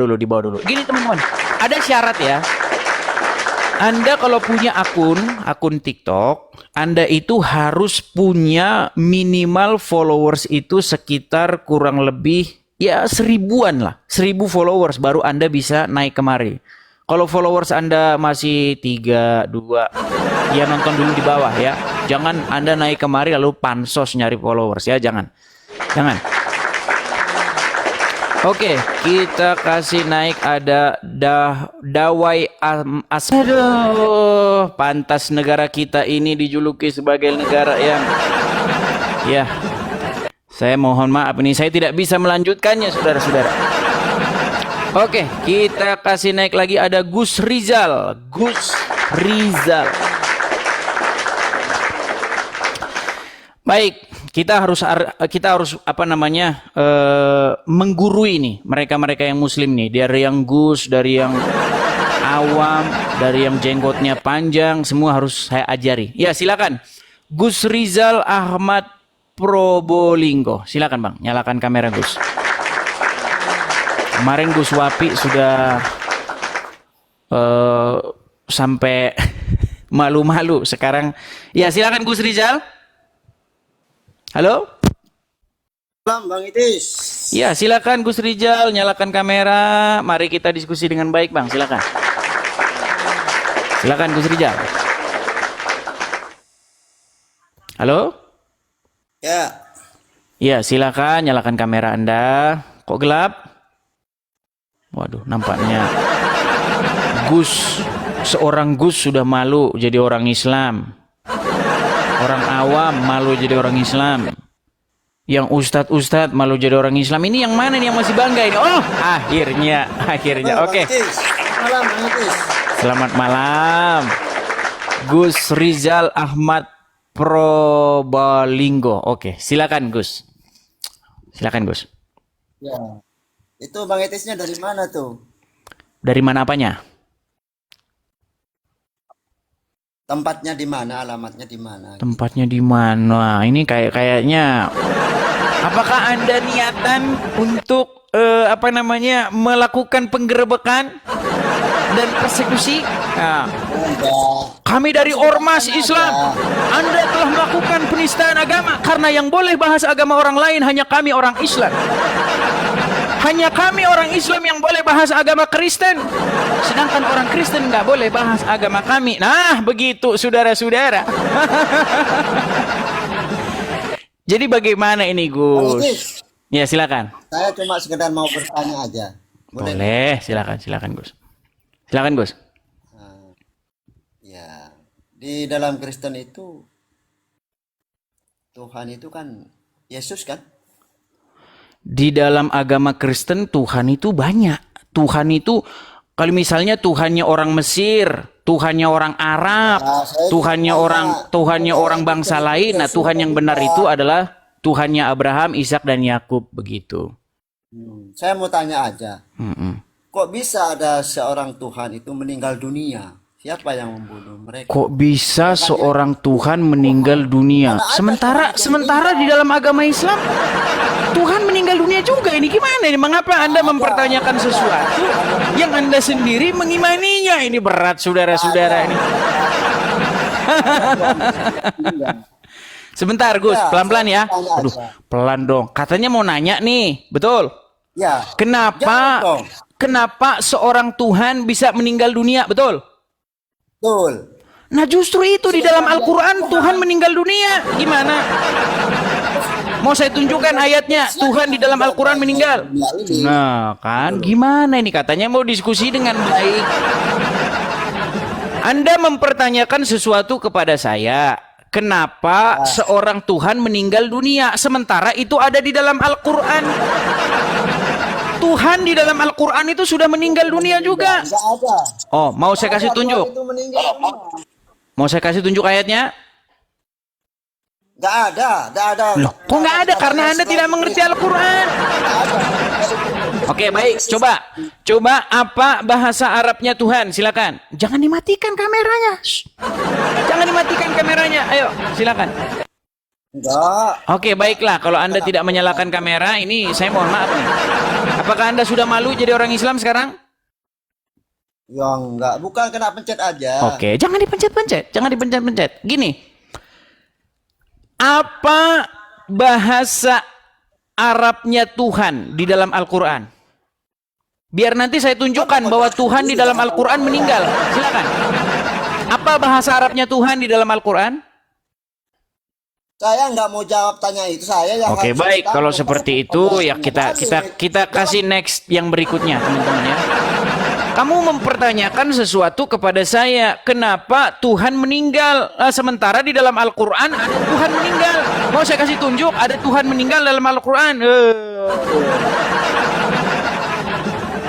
di bawah dulu. Gini teman-teman, ada syarat ya. Anda kalau punya akun TikTok, Anda itu harus punya minimal followers itu sekitar kurang lebih ya 1000-an lah. 1000 followers baru Anda bisa naik kemari. Kalau followers Anda masih 3, 2, ya nonton dulu di bawah ya. Jangan Anda naik kemari lalu pansos nyari followers ya, jangan. Jangan. Oke, kita kasih naik ada Dawai Aduh, pantas negara kita ini dijuluki sebagai negara yang ya. Saya mohon maaf ini saya tidak bisa melanjutkannya saudara-saudara. Oke, kita kasih naik lagi ada Gus Rizal. Gus Rizal. Baik, kita harus apa namanya menggurui nih mereka-mereka yang muslim nih, dari yang Gus, dari yang awam, dari yang jenggotnya panjang, semua harus saya ajari. Ya, silakan. Gus Rizal Ahmad Probolinggo. Silakan, Bang. Nyalakan kamera, Gus. Kemarin Gus Wapi sudah sampai malu-malu. Sekarang ya silakan Gus Rizal. Halo? Salam Bang Itis. Ya, silakan Gus Rizal, nyalakan kamera. Mari kita diskusi dengan baik, Bang. Silakan. Silakan Gus Rizal. Halo? Ya. Ya, silakan nyalakan kamera Anda. Kok gelap? Waduh, nampaknya seorang Gus sudah malu jadi orang Islam. Orang awam malu jadi orang Islam. Yang ustadz malu jadi orang Islam. Ini yang mana nih yang masih bangga ini? Oh, akhirnya. Oke. Malam, Bang Itis. Selamat malam. Gus Rizal Ahmad Probolinggo. Oke, silakan Gus. Silakan Gus. Ya. Itu Bang Itisnya dari mana tuh? Dari mana apanya? Tempatnya di mana? Alamatnya di mana? Tempatnya di mana? Ini kayaknya apakah Anda niatan untuk melakukan penggerebekan dan persekusi? Nah, kami dari Ormas Islam. Anda telah melakukan penistaan agama karena yang boleh bahas agama orang lain hanya kami orang Islam. Hanya kami orang Islam yang boleh bahas agama Kristen. Sedangkan orang Kristen nggak boleh bahas agama kami. Nah, begitu saudara-saudara. Jadi bagaimana ini Gus? Ya, silakan. Saya cuma sekedar mau bertanya aja. Boleh, silakan Gus. Silakan Gus. Ya, di dalam Kristen itu Tuhan itu kan Yesus kan? Di dalam agama Kristen Tuhan itu banyak. Tuhan itu kalau misalnya Tuhannya orang Mesir, Tuhannya orang Arab, Tuhannya orang bangsa lain. Nah, Tuhan yang benar itu adalah Tuhannya Abraham, Ishak dan Yakub begitu. Saya mau tanya aja. Kok bisa ada seorang Tuhan itu meninggal dunia? Siapa yang membunuh mereka? Kok bisa seorang Tuhan meninggal dunia? Sementara di dalam agama Islam Tuhan meninggal dunia juga. Ini gimana ini? Mengapa Anda mempertanyakan sesuatu yang Anda sendiri mengimaninya? Ini berat saudara-saudara ini. Sebentar Gus, pelan-pelan ya. Aduh, pelan dong. Katanya mau nanya nih, betul? Ya. Kenapa seorang Tuhan bisa meninggal dunia, betul? Betul. Nah justru itu di dalam Al-Quran Tuhan meninggal dunia. Gimana? Mau saya tunjukkan ayatnya Tuhan di dalam Al-Quran meninggal. Nah kan gimana ini, katanya mau diskusi dengan baik. Anda mempertanyakan sesuatu kepada saya. Kenapa seorang Tuhan meninggal dunia sementara itu ada di dalam Al-Quran? Tuhan di dalam Al-Quran itu sudah meninggal dunia juga. Oh, mau saya kasih tunjuk? Mau saya kasih tunjuk ayatnya? Nggak ada. Loh, kok nggak ada? Karena Anda tidak mengerti Al-Quran. Oke, baik. Coba apa bahasa Arabnya Tuhan? Silakan. Jangan dimatikan kameranya. Jangan dimatikan kameranya. Ayo, silakan. Enggak. Oke, baiklah. Kalau Anda tidak menyalakan kamera, ini saya mohon maaf nih. Apa Apakah Anda sudah malu jadi orang Islam sekarang? Ya enggak, bukan kena pencet aja. Oke, jangan dipencet-pencet, jangan dipencet-pencet. Gini, apa bahasa Arabnya Tuhan di dalam Al-Quran? Biar nanti saya tunjukkan bahwa Tuhan di dalam Al-Quran meninggal. Silakan. Apa bahasa Arabnya Tuhan di dalam Al-Quran? Saya nggak mau jawab tanya itu, saya yang Oke, harus baik. tahu. Kalau seperti itu, ya kita kasih next yang berikutnya, teman-teman ya. Kamu mempertanyakan sesuatu kepada saya, kenapa Tuhan meninggal? Sementara di dalam Al-Quran ada Tuhan meninggal. Mau saya kasih tunjuk ada Tuhan meninggal dalam Al-Quran?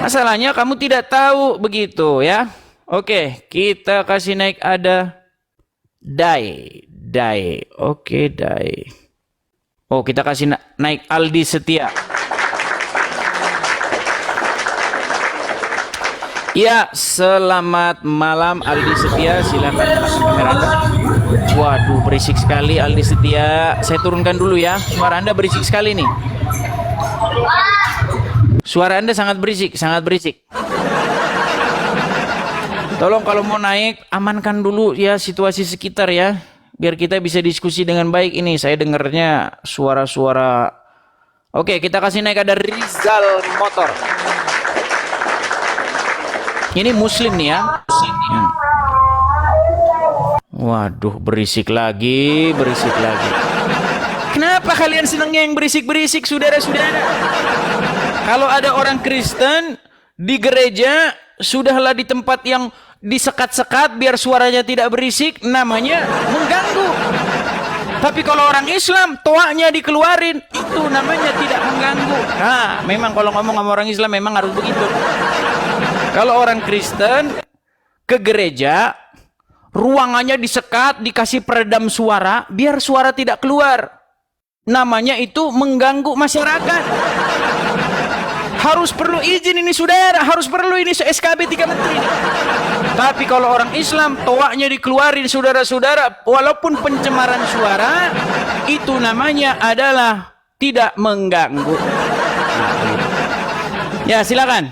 Masalahnya kamu tidak tahu begitu ya. Oke, kita kasih naik ada Dai. Oke, Dai. Oh, kita kasih naik Aldi Setia. Ya, selamat malam Aldi Setia, silakan masuk kamera Anda. Waduh, berisik sekali Aldi Setia. Saya turunkan dulu ya. Suara Anda berisik sekali nih. Suara Anda sangat berisik, sangat berisik. Tolong kalau mau naik, amankan dulu ya situasi sekitar ya. Biar kita bisa diskusi dengan baik ini. Saya dengarnya suara-suara. Oke, kita kasih naik ada Rizal Motor. Ini Muslim nih ya. Waduh, berisik lagi. Kenapa kalian senangnya yang berisik-berisik, saudara-saudara? Kalau ada orang Kristen di gereja, sudahlah di tempat yang disekat-sekat biar suaranya tidak berisik, namanya mengganggu. Tapi kalau orang Islam, toaknya dikeluarin, itu namanya tidak mengganggu. Nah, memang kalau ngomong sama orang Islam memang harus begitu. Kalau orang Kristen ke gereja, ruangannya disekat, dikasih peredam suara, biar suara tidak keluar. Namanya itu mengganggu masyarakat. Harus perlu izin ini saudara, harus perlu ini SKB 3 menteri ini. Tapi kalau orang Islam, toaknya dikeluarin saudara-saudara, walaupun pencemaran suara, itu namanya adalah tidak mengganggu. Nah, begitu. Ya, silakan.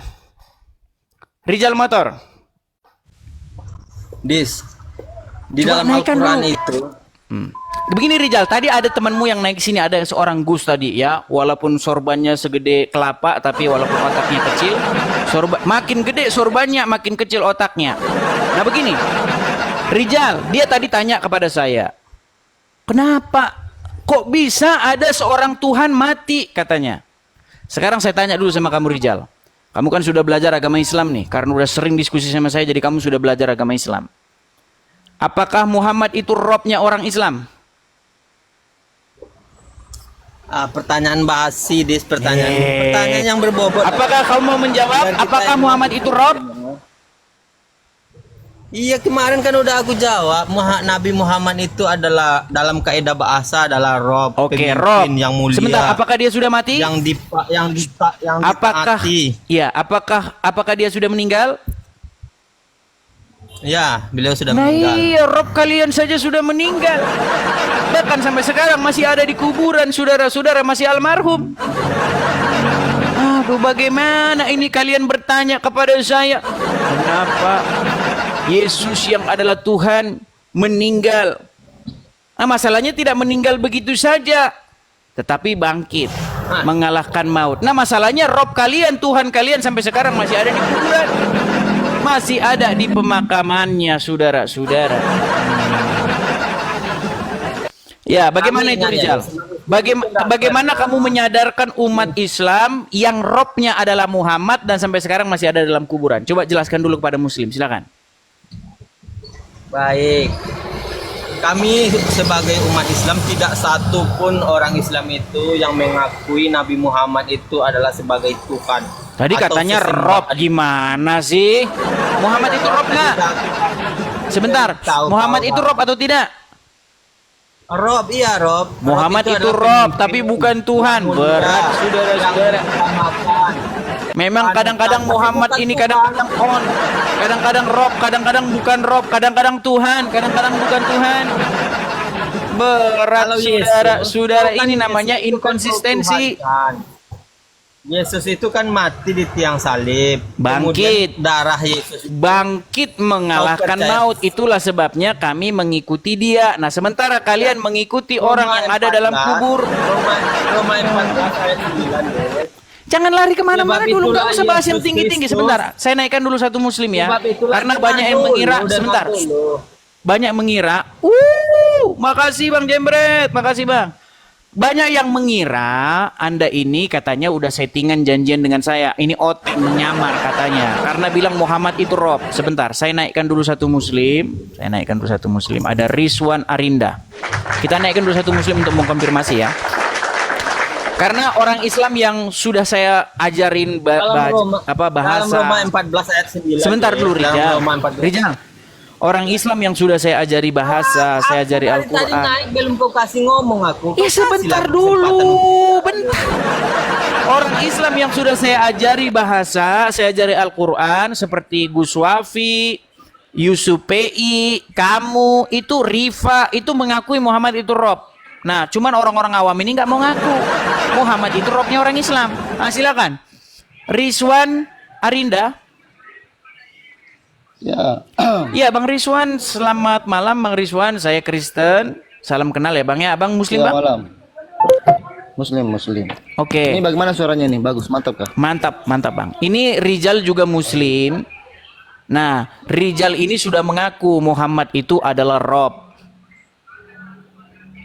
Rizal Motor. Di Coba dalam naikkan Al-Quran dulu. itu Begini Rizal, tadi ada temanmu yang naik sini, ada seorang Gus tadi ya, walaupun sorbannya segede kelapa, tapi walaupun otaknya kecil, makin gede sorbannya, makin kecil otaknya. Nah begini, Rizal, dia tadi tanya kepada saya, kenapa kok bisa ada seorang Tuhan mati katanya. Sekarang saya tanya dulu sama kamu Rizal, kamu kan sudah belajar agama Islam nih, karena udah sering diskusi sama saya, jadi kamu sudah belajar agama Islam. Apakah Muhammad itu robnya orang Islam? pertanyaan basi, pertanyaan yang berbobot. Apakah kamu mau menjawab? Apakah Muhammad itu rob? Iya, kemarin kan udah aku jawab. Nabi Muhammad itu adalah dalam kaidah bahasa adalah rob, Oke, rob yang mulia. Sebentar, apakah dia sudah mati? Yang Apakah ditaati. iya, apakah dia sudah meninggal? Ya, beliau sudah Nah meninggal. iya, rob kalian saja sudah meninggal. Bahkan sampai sekarang masih ada di kuburan, saudara-saudara, masih almarhum. Aduh, bagaimana ini kalian bertanya kepada saya, kenapa Yesus yang adalah Tuhan meninggal? Nah, masalahnya tidak meninggal begitu saja, tetapi bangkit, mengalahkan maut. Nah, masalahnya rob kalian, Tuhan kalian sampai sekarang masih ada di kuburan. Masih ada di pemakamannya, saudara-saudara. Ya, bagaimana itu Rizal? Bagaimana kamu menyadarkan umat Islam yang robnya adalah Muhammad dan sampai sekarang masih ada dalam kuburan? Coba jelaskan dulu kepada Muslim, silakan. Baik. Kami sebagai umat Islam tidak satu pun orang Islam itu yang mengakui Nabi Muhammad itu adalah sebagai Tuhan. Tadi katanya rob, gimana sih? Muhammad itu rob nggak? Sebentar, Muhammad itu rob atau tidak? Rob, iya Rob. Muhammad itu rob, tapi bukan Tuhan. Berat, saudara-saudara. Memang kadang-kadang Muhammad ini kadang-kadang on, kadang-kadang rob, kadang-kadang bukan rob, kadang-kadang Tuhan, kadang-kadang bukan Tuhan. Berat, saudara-saudara, ini namanya inkonsistensi. Yesus itu kan mati di tiang salib. Bangkit. Kemudian darah Yesus Bangkit mengalahkan Kau percaya? maut. Itulah sebabnya kami mengikuti dia. Nah, sementara kalian mengikuti orang yang ada dalam kubur. Roma 14 ayat 9. Des. Jangan lari kemana-mana Sebab dulu, nggak itulah usah bahas yang Yesus tinggi-tinggi. Kristus. Sebentar, saya naikkan dulu satu muslim ya. Sebab itulah Karena dengar banyak yang dulu, mengira. dengar Sebentar, dulu. banyak mengira. Makasih Bang Jembret, makasih Bang. Banyak yang mengira Anda ini katanya udah settingan janjian dengan saya. Ini otak menyamar katanya. Karena bilang Muhammad itu Rob. Sebentar, saya naikkan dulu satu muslim. Ada Rizwan Arinda. Kita naikkan dulu satu muslim untuk mengkonfirmasi ya. Karena orang Islam yang sudah saya ajarin Dalam bahasa. Roma 14 ayat 9. Sebentar dulu Dalam Rijal. Roma 14. Rijal. Orang Islam yang sudah saya ajari bahasa, saya ajari Tadi Al-Quran. naik belum kau kasih ngomong aku. Ya sebentar dulu, bentar. Orang Islam yang sudah saya ajari bahasa, saya ajari Al-Quran seperti Gus Wafi, Yusuf PI, kamu, itu Rifa, itu mengakui Muhammad itu Rob. Nah, cuman orang-orang awam ini nggak mau ngaku. Muhammad itu Robnya orang Islam. Nah, silakan. Rizwan Arinda. Ya, Iya Bang Rizwan, selamat malam Bang Rizwan, saya Kristen. Salam kenal ya Bang ya, Abang Muslim Bang? malam. Muslim. Oke. Ini bagaimana suaranya nih? Bagus, mantap kah? Mantap Bang. Ini Rijal juga Muslim. Nah, Rijal ini sudah mengaku Muhammad itu adalah Rob.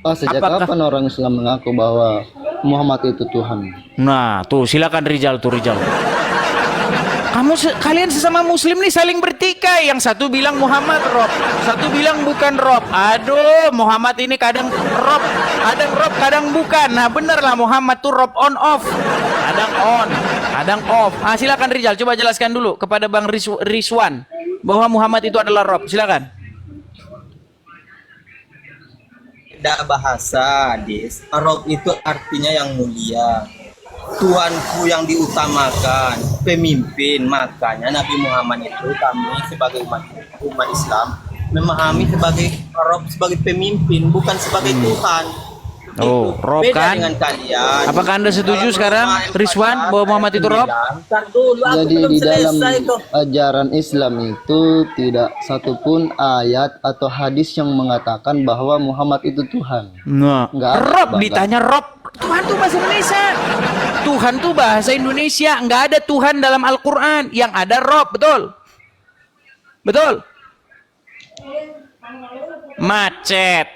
Sejak Apakah- kapan orang Islam mengaku bahwa Muhammad itu Tuhan? Nah, tuh silakan Rijal. Kalian sesama Muslim nih saling bertikai. Yang satu bilang Muhammad Rob, satu bilang bukan Rob. Aduh, Muhammad ini kadang Rob, kadang bukan. Nah, bener lah Muhammad tuh Rob on off. Kadang on, kadang off. Silakan Rijal, coba jelaskan dulu kepada Bang Rizwan bahwa Muhammad itu adalah Rob. Silakan. Beda bahasa, Des. Rob itu artinya yang mulia. Tuanku yang diutamakan, pemimpin. Makanya Nabi Muhammad itu kami sebagai umat Islam memahami sebagai Rob, sebagai pemimpin, bukan sebagai Tuhan. Oh, Rob Beda kan? dengan kalian. Apakah Anda setuju Dalam sekarang, Roma 14 Rizwan, bahwa Muhammad itu Rob? Ntar dulu, aku Jadi belum di dalam selesai kok. ajaran Islam itu tidak satupun ayat atau hadis yang mengatakan bahwa Muhammad itu Tuhan. Nah, Nggak ada, Rob Bang. ditanya Rob. Tuhan tuh bahasa Indonesia. Tuhan tuh bahasa Indonesia. Nggak ada Tuhan dalam Al-Quran. Yang ada Rob, betul? Betul? Macet.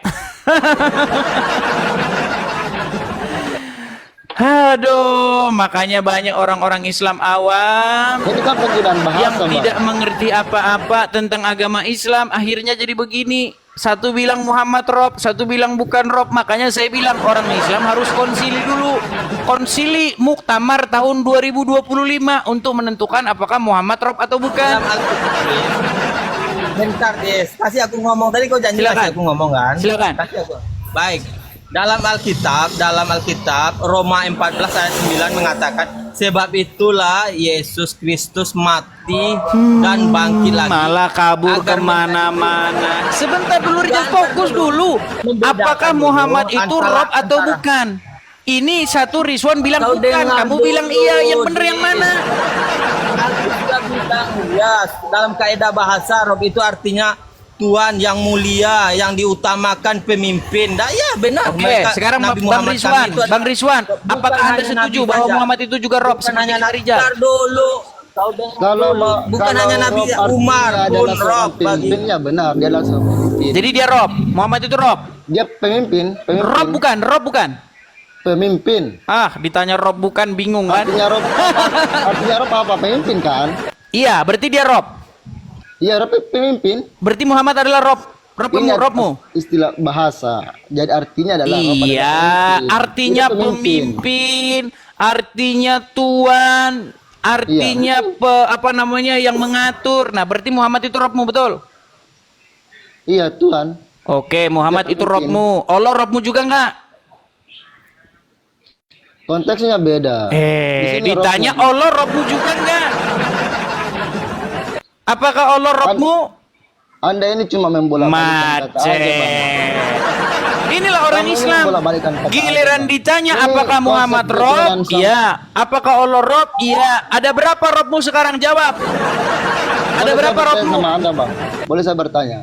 Aduh, makanya banyak orang-orang Islam awam Jadi kan penggunaan yang bahasa, Bang. tidak mengerti apa-apa tentang agama Islam, akhirnya jadi begini. Satu bilang Muhammad Rob, satu bilang bukan Rob. Makanya saya bilang orang Islam harus konsili dulu. Konsili Muktamar tahun 2025 untuk menentukan apakah Muhammad Rob atau bukan. Dalam Alkitab, bentar Des, kasih aku ngomong. Tadi kau janji Silakan. kasih aku ngomong kan? Silakan. Kasih aku. Baik. Dalam Alkitab Roma 14 ayat 9 mengatakan sebab itulah Yesus Kristus mati dan bangkit lagi. Malah kabur agar kemana-mana. Sebentar dulu, Rijal, fokus dulu. Membedakan Apakah dulu Muhammad itu antara- Rob atau antara- bukan? Ini satu Rizwan bilang Kau bukan, dengar kamu dulu, bilang iya. Yang benar yang mana? Aku sudah bilang ya, dalam kaidah bahasa Rob itu artinya Tuhan yang mulia, yang diutamakan pemimpin. Dah ya benar. Oke, Mereka- sekarang Nabi Bang Muhammad Rizwan, kami itu Bang Rizwan, bukan apakah Anda hanya setuju Nabi bahwa saja. Muhammad itu juga Rob Bukan seperti hanya kata Nabi Rijal? Ntar dulu. Kau dengar Kalau dulu. Bukan kalau hanya Nabi Rob artinya Umar pun adalah seorang Rob bagi. pemimpin, ya benar, dia adalah seorang pemimpin. Jadi dia Rob, Muhammad itu Rob. Dia pemimpin. Rob bukan. Pemimpin. Ditanya Rob bukan, bingung kan? Artinya Rob apa? Pemimpin kan? Iya, berarti dia Rob. Iya, Rob pemimpin. Berarti Muhammad adalah Rob. Ingat, Robmu. istilah bahasa. Jadi artinya adalah Rob adalah Iya, pemimpin. artinya Dia pemimpin, artinya tuan, artinya yang mengatur. Nah, berarti Muhammad itu Robmu, betul? Iya, Tuhan. Oke, Muhammad Dia itu pemimpin. Robmu. Allah Robmu juga enggak? Konteksnya beda. Di sini Ditanya Robnya- Allah Robmu juga enggak? Apakah Allah Robmu? Anda ini cuma membolak-balikan kata aja, Bang. Macet. Inilah orang Kamu Islam. bolak-balikan kata Giliran aja, Bang. ditanya Ini apakah konsep Muhammad Rob? berjalan sama- Iya. Apakah Allah Rob? Iya. Ada berapa Robmu sekarang? Jawab. Ada Boleh saya berapa bertanya Robmu? sama Anda, Bang? Boleh saya bertanya?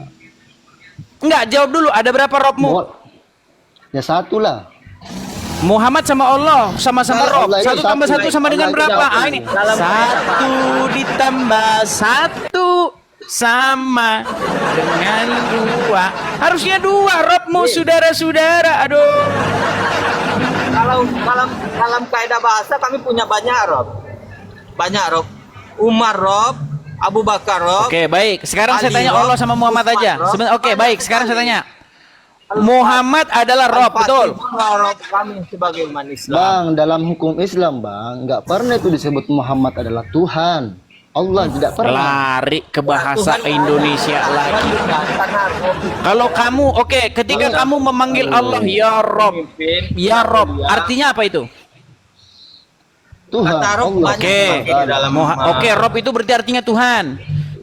Enggak, jawab dulu. Ada berapa Robmu? Ya satu lah. Muhammad sama Allah sama-sama Rob. Allah itu Satu tambah satu. satu sama dengan Allah itu berapa? satu. Ah, ini. Satu ditambah satu sama dengan dua. Harusnya dua Robmu, saudara-saudara. Aduh. Kalau dalam kaidah bahasa kami punya banyak Rob. Banyak Rob. Umar Rob, Abu Bakar Rob. Oke, baik. Sekarang saya Ali tanya Rob, Allah sama Muhammad Utsman aja. Rob. Oke, baik. Sekarang saya tanya. Muhammad adalah Rob, betul? Rob kami sebagai umat Islam. Bang, dalam hukum Islam, Bang, nggak pernah itu disebut Muhammad adalah Tuhan. Allah tidak pernah. Lari ke bahasa Tuhan Indonesia ada. lagi. Karena Rob Kalau kamu, oke, ketika kamu memanggil Allah ya Rob, pemimpin, ya Rob, artinya apa itu? Tuhan, Kata Rob Allah. banyak Oke, dipakai di dalam Oke, Rob itu berarti artinya Tuhan.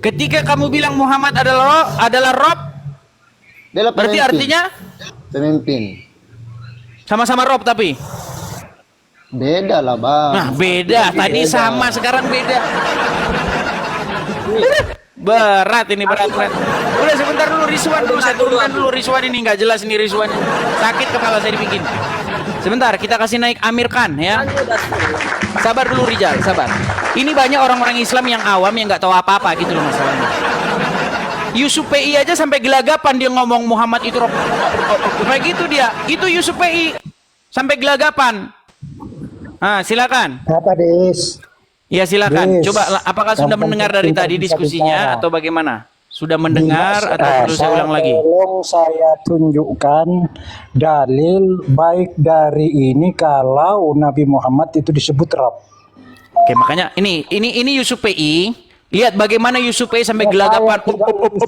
Ketika kamu bilang Muhammad adalah Rob, Dia adalah berarti pemimpin. artinya Pemimpin. sama-sama Rob tapi. Beda lah, Bang. Nah, beda. Tadi sama, sekarang beda. Berat ini, berat. Udah sebentar dulu Rizwan dulu, saya turunkan dulu Rizwan ini, nggak jelas ini Rizwan. Sakit kepala saya dibikin. Sebentar, kita kasih naik Amir Khan ya. Sabar dulu Rizal, sabar. Ini banyak orang-orang Islam yang awam yang nggak tahu apa-apa gitu loh masalahnya. Yusuf PI aja sampai gelagapan dia ngomong Muhammad itu Rob. Kayak gitu dia. Itu Yusuf PI sampai gelagapan. Ah, silakan. Apa Des? Ya silakan. Yes. Coba apakah sudah Gampang mendengar dari terbuka tadi bisa diskusinya bicara. atau bagaimana? Sudah mendengar atau perlu saya ulang lagi? Tolong saya tunjukkan dalil baik dari ini kalau Nabi Muhammad itu disebut Rob. Oke, makanya ini Yusuf PI. Lihat bagaimana Yusuf PI sampai gelagapan,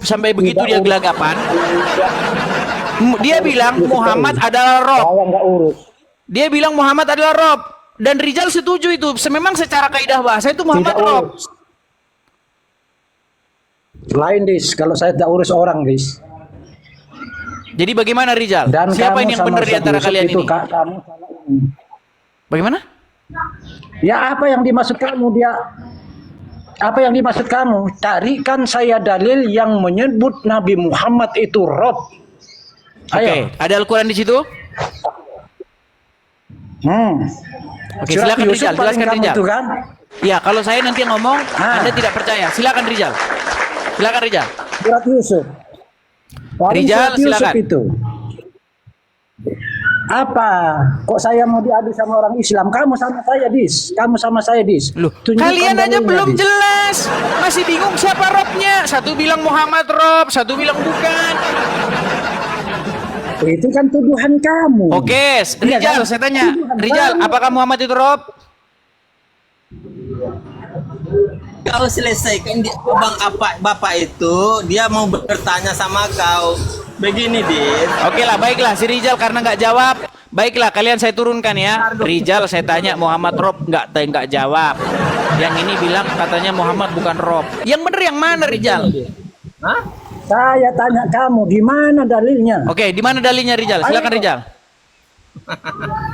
sampai begitu dia gelagapan. Dia bilang Muhammad adalah Rob. Saya nggak urus. Dia bilang Muhammad adalah Rob. Dan Rizal setuju itu. Memang secara kaidah bahasa itu Muhammad Tidak Rob. urus. Lain Dis, kalau saya tidak urus orang Dis. Jadi bagaimana Rizal? Dan Siapa kamu ini yang sama benar di Ustaz antara Yusuf kalian itu, ini? kamu salah ini. Bagaimana? Ya apa yang dimaksud kamu dia? Apa yang dimaksud kamu? Carikan saya dalil yang menyebut Nabi Muhammad itu Rob. Oke, ada Al-Quran di situ? Oke, Surat silakan Yusuf Rizal, paling jelaskan kamu Rizal. itu kan? Ya, kalau saya nanti yang ngomong, Ah. Anda tidak percaya. Silakan Rizal. Silakan Rizal. Surat Yusuf. Paling Rijal, surat Yusuf silakan. itu. Apa? Kok saya mau diadu sama orang Islam? Kamu sama saya, Dis. Kamu sama saya, Dis. Loh, Tunjukkan kalian aja dalilnya, belum Dis. jelas. Masih bingung siapa Robnya. Satu bilang Muhammad Rob, satu bilang bukan. Itu kan tuduhan kamu. Oke, Iya Rizal, kan? saya tanya. Tuduhan Rizal, kamu. apakah Muhammad itu Rob? Kau selesaikan bang apa bapak itu dia mau bertanya sama kau begini Dit. Oke lah, baiklah. Si Rizal karena nggak jawab. Baiklah, kalian saya turunkan ya. Rizal, saya tanya Muhammad Rob, nggak jawab. Yang ini bilang katanya Muhammad bukan Rob. Yang bener yang mana Rizal? Hah? Saya tanya kamu, di mana dalilnya? Oke, di mana dalilnya Rizal? Silakan Rizal.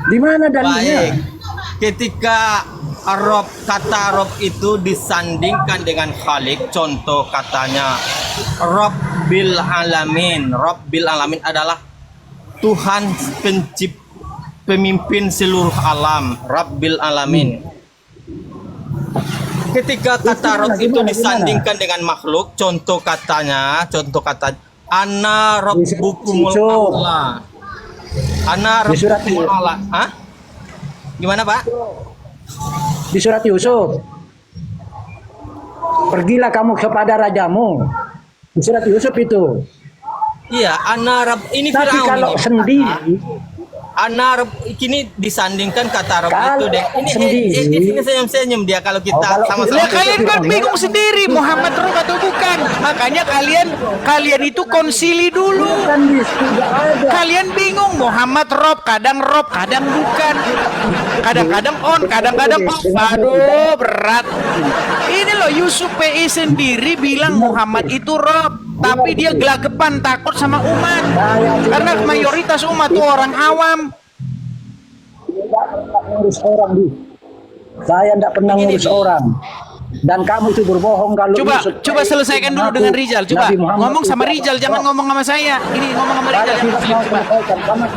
Di mana dalilnya? Baik. Ketika kata Rob itu disandingkan dengan Khalik, contoh katanya Rabbil Alamin. Rabbil Alamin adalah Tuhan pemimpin seluruh alam, Rabbil Alamin. Ketika kata Rob itu disandingkan dengan makhluk, contoh kata Ana Rabbukumul Yusuf. A'la. Ana Di surat Rabbukumul A'la. Hah? Gimana, Pak? Di surat Yusuf. Pergilah kamu kepada rajamu. Di surat Yusuf itu. Iya, ini Tapi Firaun kalau ini. sendiri, Kini disandingkan kata Rob Kalau itu deh. sendiri. Ini senyum-senyum dia kalau kita kalau sama-sama. Lah kalian kan bingung sendiri Muhammad Rob atau bukan. Makanya kalian itu konsili dulu. kan Dis, tidak ada. Kalian bingung Muhammad Rob, kadang bukan. Kadang-kadang on, kadang-kadang off. Aduh, berat. Ini loh Yusuf PI sendiri bilang Muhammad itu Rob, tapi dia gelagapan takut sama umat. Karena mayoritas umat tuh orang awam. Ngurus orang di. Saya tidak pernah ngurus orang. Dan kamu itu berbohong kalau Coba selesaikan dulu dengan Rizal. Coba ngomong sama Rizal, jangan ngomong sama saya. Ini ngomong sama Rizal yang muslim. Karena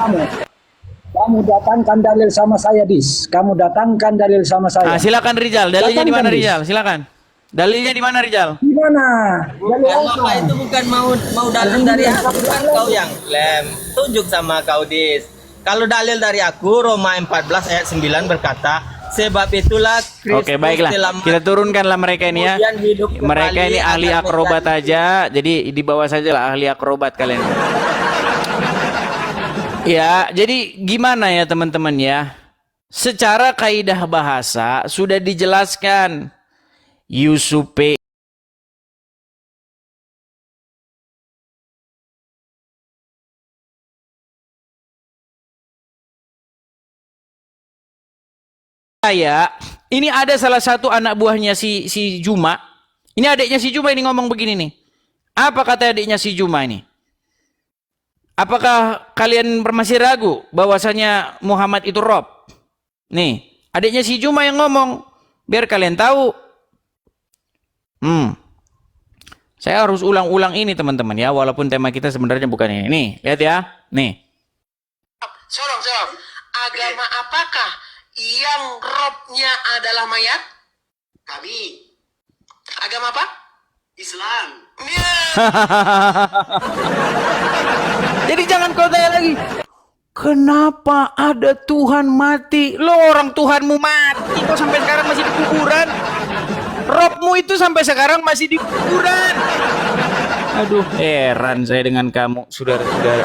kamu datangkan dalil sama saya, Dis. Kamu datangkan dalil sama saya. Silakan Rizal. Dalilnya di mana Rizal? Silakan. Dalilnya di mana Rizal? Di mana? Dalil Bapak itu bukan mau dalil dari aku, kan kau yang klaim. Tunjuk sama kau, Dis. Kalau dalil dari aku, Roma 14 ayat 9 berkata, sebab itulah Kristus Oke, baiklah. Kita turunkanlah mereka ini ya. Mereka ini ahli akrobat aja. Jadi di bawah saja lah ahli akrobat kalian. Ya, jadi gimana ya teman-teman ya? Secara kaidah bahasa sudah dijelaskan. Yusuf saya, ini ada salah satu anak buahnya si Juma. Ini adiknya si Juma ini ngomong begini nih. Apa kata adiknya si Juma ini? Apakah kalian masih ragu bahwasanya Muhammad itu Rob? Nih, adiknya si Juma yang ngomong. Biar kalian tahu. Saya harus ulang-ulang ini teman-teman ya, walaupun tema kita sebenarnya bukan ini. Nih, lihat ya. Nih. Sorong. Agama apakah yang robnya adalah mayat? Kami. Agama apa? Islam. Jadi jangan kau tanya lagi. Kenapa ada Tuhan mati? Lo orang Tuhanmu mati kok sampai sekarang masih di kuburan. Robmu itu sampai sekarang masih di kuburan. Aduh, heran saya dengan kamu, saudara-saudara.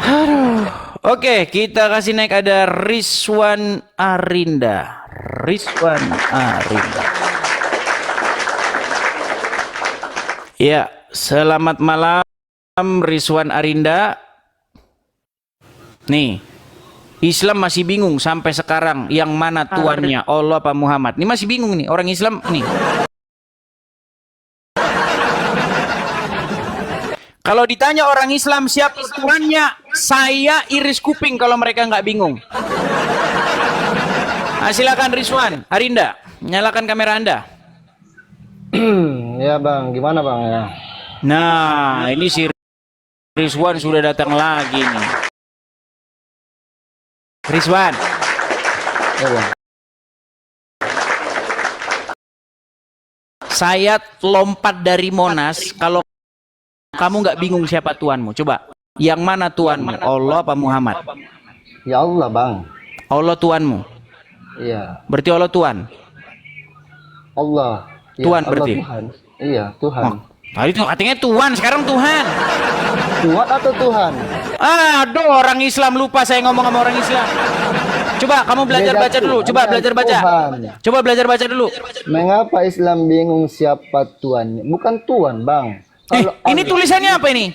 Aduh. Oke, kita kasih naik ada Rizwan Arinda. Ya, selamat malam Rizwan Arinda. Nih, Islam masih bingung sampai sekarang yang mana tuannya, Allah apa Muhammad. Ini masih bingung nih orang Islam nih. Kalau ditanya orang Islam siapa tuannya, saya iris kuping kalau mereka nggak bingung. Silakan Rizwan Arinda, nyalakan kamera Anda. Ya bang, gimana bang ya? Nah, ini si Rizwan sudah datang lagi nih. Rizwan. Ya bang. Saya lompat dari Monas kalau kamu nggak bingung siapa tuanmu. Coba, yang mana tuanmu? Allah apa Muhammad? Ya Allah bang. Allah tuanmu. Iya. Berarti Allah Tuhan. Allah. Ya, Tuhan Allah berarti. Tuhan. Iya Tuhan. Oh, tadi tuh katanya Tuhan, sekarang Tuhan. Tuhan atau Tuhan? Aduh, orang Islam lupa saya ngomong sama orang Islam. Coba kamu belajar baca dulu. Coba belajar baca. Coba belajar baca dulu. Mengapa Islam bingung siapa Tuhan? Bukan Tuhan bang. Ini tulisannya apa ini?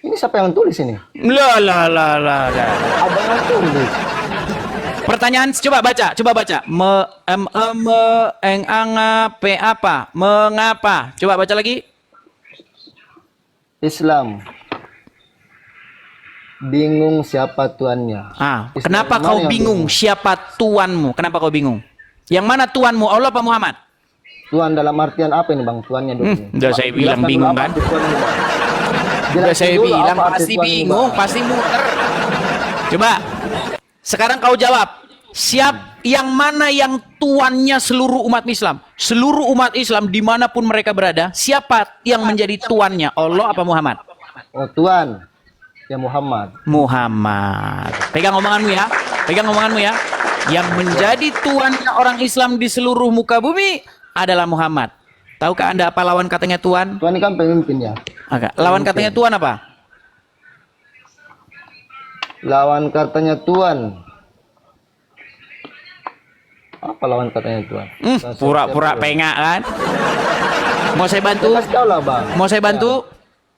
Ini siapa yang tulis ini? Lah. Abang yang tulis. Pertanyaan, coba baca. Eng apa? Mengapa? Coba baca lagi. Islam bingung siapa tuannya. Kenapa kau bingung siapa tuanmu? Kenapa kau bingung? Yang mana tuanmu? Allah apa Muhammad? Tuan dalam artian apa ini bang? Tuannya dulu. Udah saya bilang bingung kan? Udah saya bilang pasti bingung, pasti muter. Coba. Sekarang kau jawab. Yang mana yang tuannya seluruh umat Islam? Seluruh umat Islam dimanapun mereka berada, siapa yang menjadi tuannya? Allah apa Muhammad? Oh Tuan. Ya Muhammad. Muhammad. Pegang omonganmu ya. Yang menjadi tuannya orang Islam di seluruh muka bumi adalah Muhammad. Tahukah Anda apa lawan katanya Tuhan? Tuhan ini kan pemimpin ya. Lawan katanya Tuhan apa? Lawan katanya Tuhan. Apa lawan katanya Tuhan? Pura-pura pengak kan? Mau saya bantu? Mau saya bantu? Ya.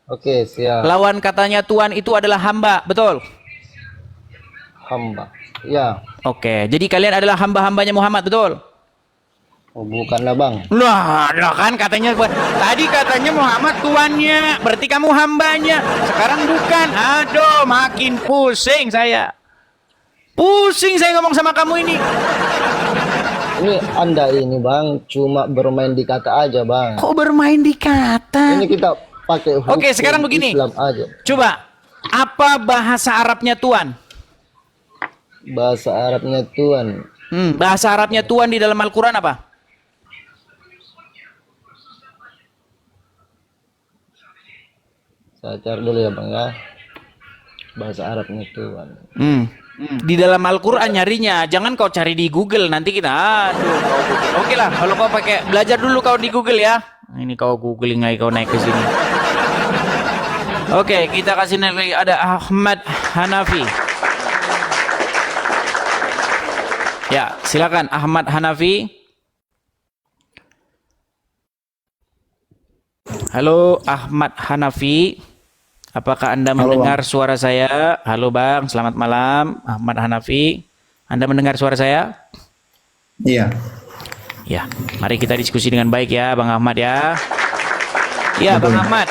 Oke, siap. Lawan katanya Tuhan itu adalah hamba, betul? Hamba. Ya. Oke, jadi kalian adalah hamba-hambanya Muhammad, betul? Oh, bukanlah bang. Lah kan katanya tadi katanya Muhammad tuannya, berarti kamu hambanya. Sekarang bukan. Aduh, makin pusing saya. Pusing saya ngomong sama kamu ini. Ini Anda ini bang cuma bermain di kata aja bang. Kok bermain di kata? Ini kita pakai hukum Oke, sekarang begini. Islam aja. Coba, apa bahasa Arabnya Tuhan? Bahasa Arabnya Tuhan. Bahasa Arabnya Tuhan di dalam Al-Quran apa? Saya cari dulu ya bang ya. Bahasa Arabnya Tuhan. Di dalam Al-Quran nyarinya, jangan kau cari di Google, nanti kita aduh. Oke lah, kalau kau pakai belajar dulu kau di Google ya. Ini kau googling aja kau naik ke sini. Oke, kita kasih lagi ada Ahmad Hanafi. Ya, silakan Ahmad Hanafi. Halo Ahmad Hanafi. Apakah Anda mendengar suara saya? Halo Bang, selamat malam. Ahmad Hanafi. Anda mendengar suara saya? Iya. Ya, mari kita diskusi dengan baik ya Bang Ahmad ya. Ya Bang Ahmad.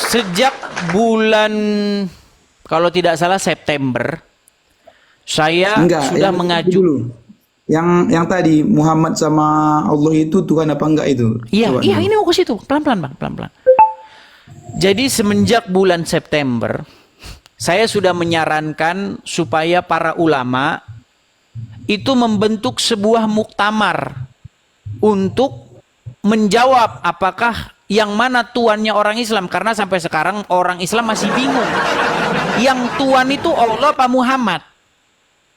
Sejak bulan kalau tidak salah September saya sudah mengajukan dulu. Yang tadi Muhammad sama Allah itu Tuhan apa enggak itu? Iya, iya ini mau ke situ. Pelan-pelan Bang, pelan-pelan. Jadi semenjak bulan September saya sudah menyarankan supaya para ulama itu membentuk sebuah muktamar untuk menjawab apakah yang mana tuannya orang Islam, karena sampai sekarang orang Islam masih bingung. Yang tuan itu Allah apa Muhammad?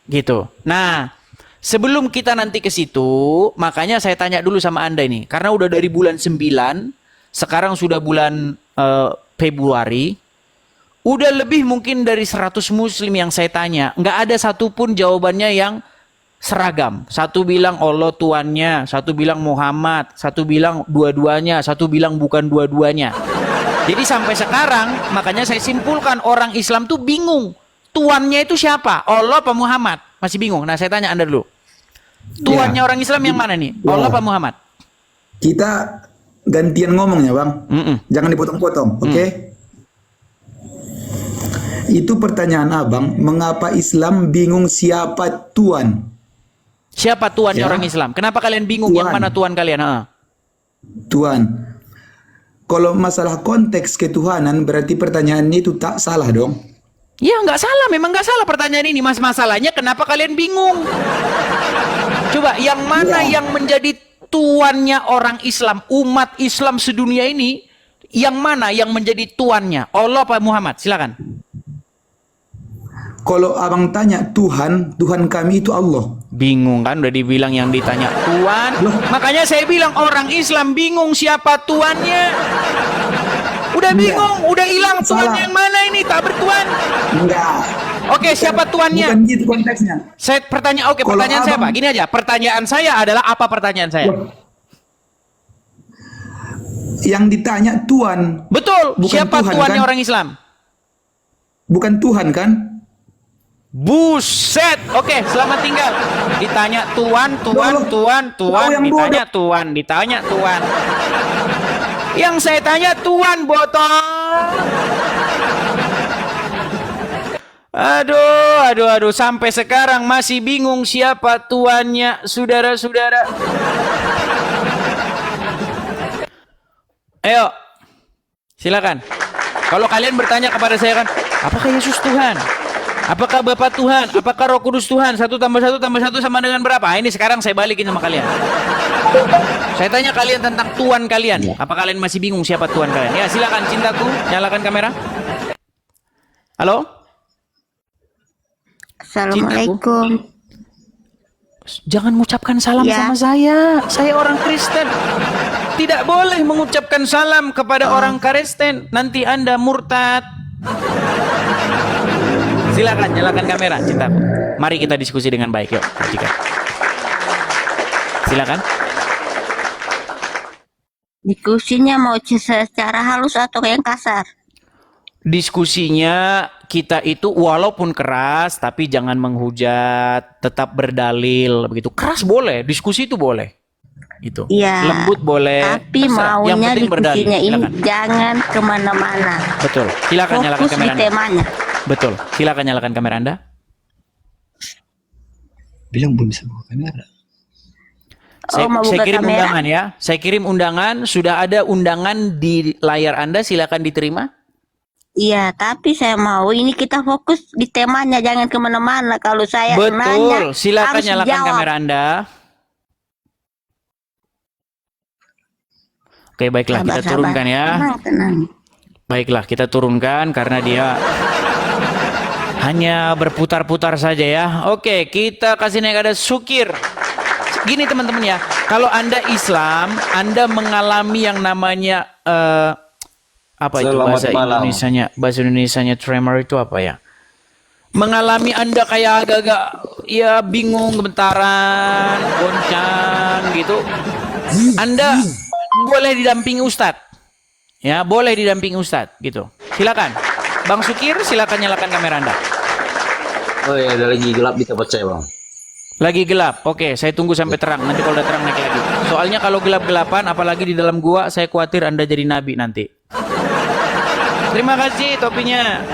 Gitu. Nah, sebelum kita nanti ke situ, makanya saya tanya dulu sama Anda ini. Karena udah dari bulan 9, sekarang sudah bulan Februari. Udah lebih mungkin dari 100 muslim yang saya tanya. Nggak ada satupun jawabannya yang seragam. Satu bilang Allah tuannya, satu bilang Muhammad, satu bilang dua-duanya, satu bilang bukan dua-duanya. Jadi sampai sekarang, makanya saya simpulkan orang Islam tuh bingung. Tuannya itu siapa? Allah apa Muhammad? Masih bingung. Nah, saya tanya Anda dulu. Tuannya orang Islam yang mana nih? Allah apa Muhammad? Kita gantian ngomongnya bang. Jangan dipotong-potong, oke? Itu pertanyaan abang. Mengapa Islam bingung siapa Tuhan? Siapa tuannya orang Islam? Kenapa kalian bingung yang mana Tuhan kalian? Tuhan. Kalau masalah konteks ketuhanan berarti pertanyaannya itu tak salah dong. Ya nggak salah, memang nggak salah pertanyaan ini. Masalahnya kenapa kalian bingung? Coba yang mana yang menjadi tuannya orang Islam, umat Islam sedunia ini, yang mana yang menjadi tuannya? Allah apa Muhammad? Silakan. Kalau abang tanya Tuhan, Tuhan kami itu Allah. Bingung kan? Udah dibilang yang ditanya Tuhan. Makanya saya bilang orang Islam bingung siapa tuannya. Udah bingung, udah hilang Tuhan yang mana ini? Tak bertuan. Enggak. Oke, siapa tuannya? Bukan gitu konteksnya. Saya pertanyaan saya Pak. Gini aja, pertanyaan saya adalah apa pertanyaan saya? Yang ditanya Tuhan. Betul. Bukan Siapa Tuhan, tuannya kan? orang Islam? Bukan Tuhan kan? Buset. Oke, selamat tinggal. Ditanya Tuhan, ditanya Tuhan. Yang saya tanya Tuhan botol. Aduh, sampai sekarang masih bingung siapa tuannya, saudara-saudara. Ayo, silakan. Kalau kalian bertanya kepada saya kan, apakah Yesus Tuhan? Apakah Bapa Tuhan? Apakah Roh Kudus Tuhan? 1 tambah 1 tambah 1 sama dengan berapa? Ini sekarang saya balikin sama kalian. Saya tanya kalian tentang Tuhan kalian. Apa kalian masih bingung siapa Tuhan kalian? Ya silakan cintaku, nyalakan kamera. Halo? Assalamualaikum. Jangan mengucapkan salam sama saya. Saya orang Kristen. Tidak boleh mengucapkan salam kepada orang Kristen. Nanti Anda murtad. Silakan nyalakan kamera, cintaku. Mari kita diskusi dengan baik, yuk. Silakan. Diskusinya mau secara halus atau yang kasar? Diskusinya kita itu walaupun keras tapi jangan menghujat, tetap berdalil begitu. Keras boleh, diskusi itu boleh. Itu. Iya. Lembut boleh. Tapi terserah. Yang maunya penting berdalil. diskusinya ini Silakan. jangan kemana-mana. Betul. Silakan nyalakan Fokus kamera di Anda. temanya. Betul. Silakan nyalakan kamera Anda. Bilang belum bisa buka kamera. Oh, mau Saya buka kirim kamera? undangan ya. Saya kirim undangan. Sudah ada undangan di layar Anda. Silakan diterima. Iya, tapi saya mau ini kita fokus di temanya, jangan kemana-mana. Kalau saya nanya, Betul. Silakan harus nyalakan jawab. kamera Anda. Oke, baiklah kita Sabar, turunkan sabar. ya. Tenang. Baiklah kita turunkan karena dia hanya berputar-putar saja ya. Oke, kita kasih naik ada Sukir. Gini teman-teman ya, kalau Anda Islam, Anda mengalami yang namanya apa itu bahasa Indonesianya? Bahasa Indonesianya tremor itu apa ya? Mengalami Anda kayak agak-agak ya bingung, gemetaran, goncang gitu. Anda boleh didampingi Ustadz. Ya, boleh didampingi Ustadz gitu. Silakan. Bang Sukir, silakan nyalakan kamera Anda. Oh ya, ada lagi gelap di tempat saya, Bang. Lagi gelap. Oke, saya tunggu sampai terang. Nanti kalau udah terang naik lagi. Soalnya kalau gelap-gelapan, apalagi di dalam gua, saya khawatir Anda jadi nabi nanti. Terima kasih topinya.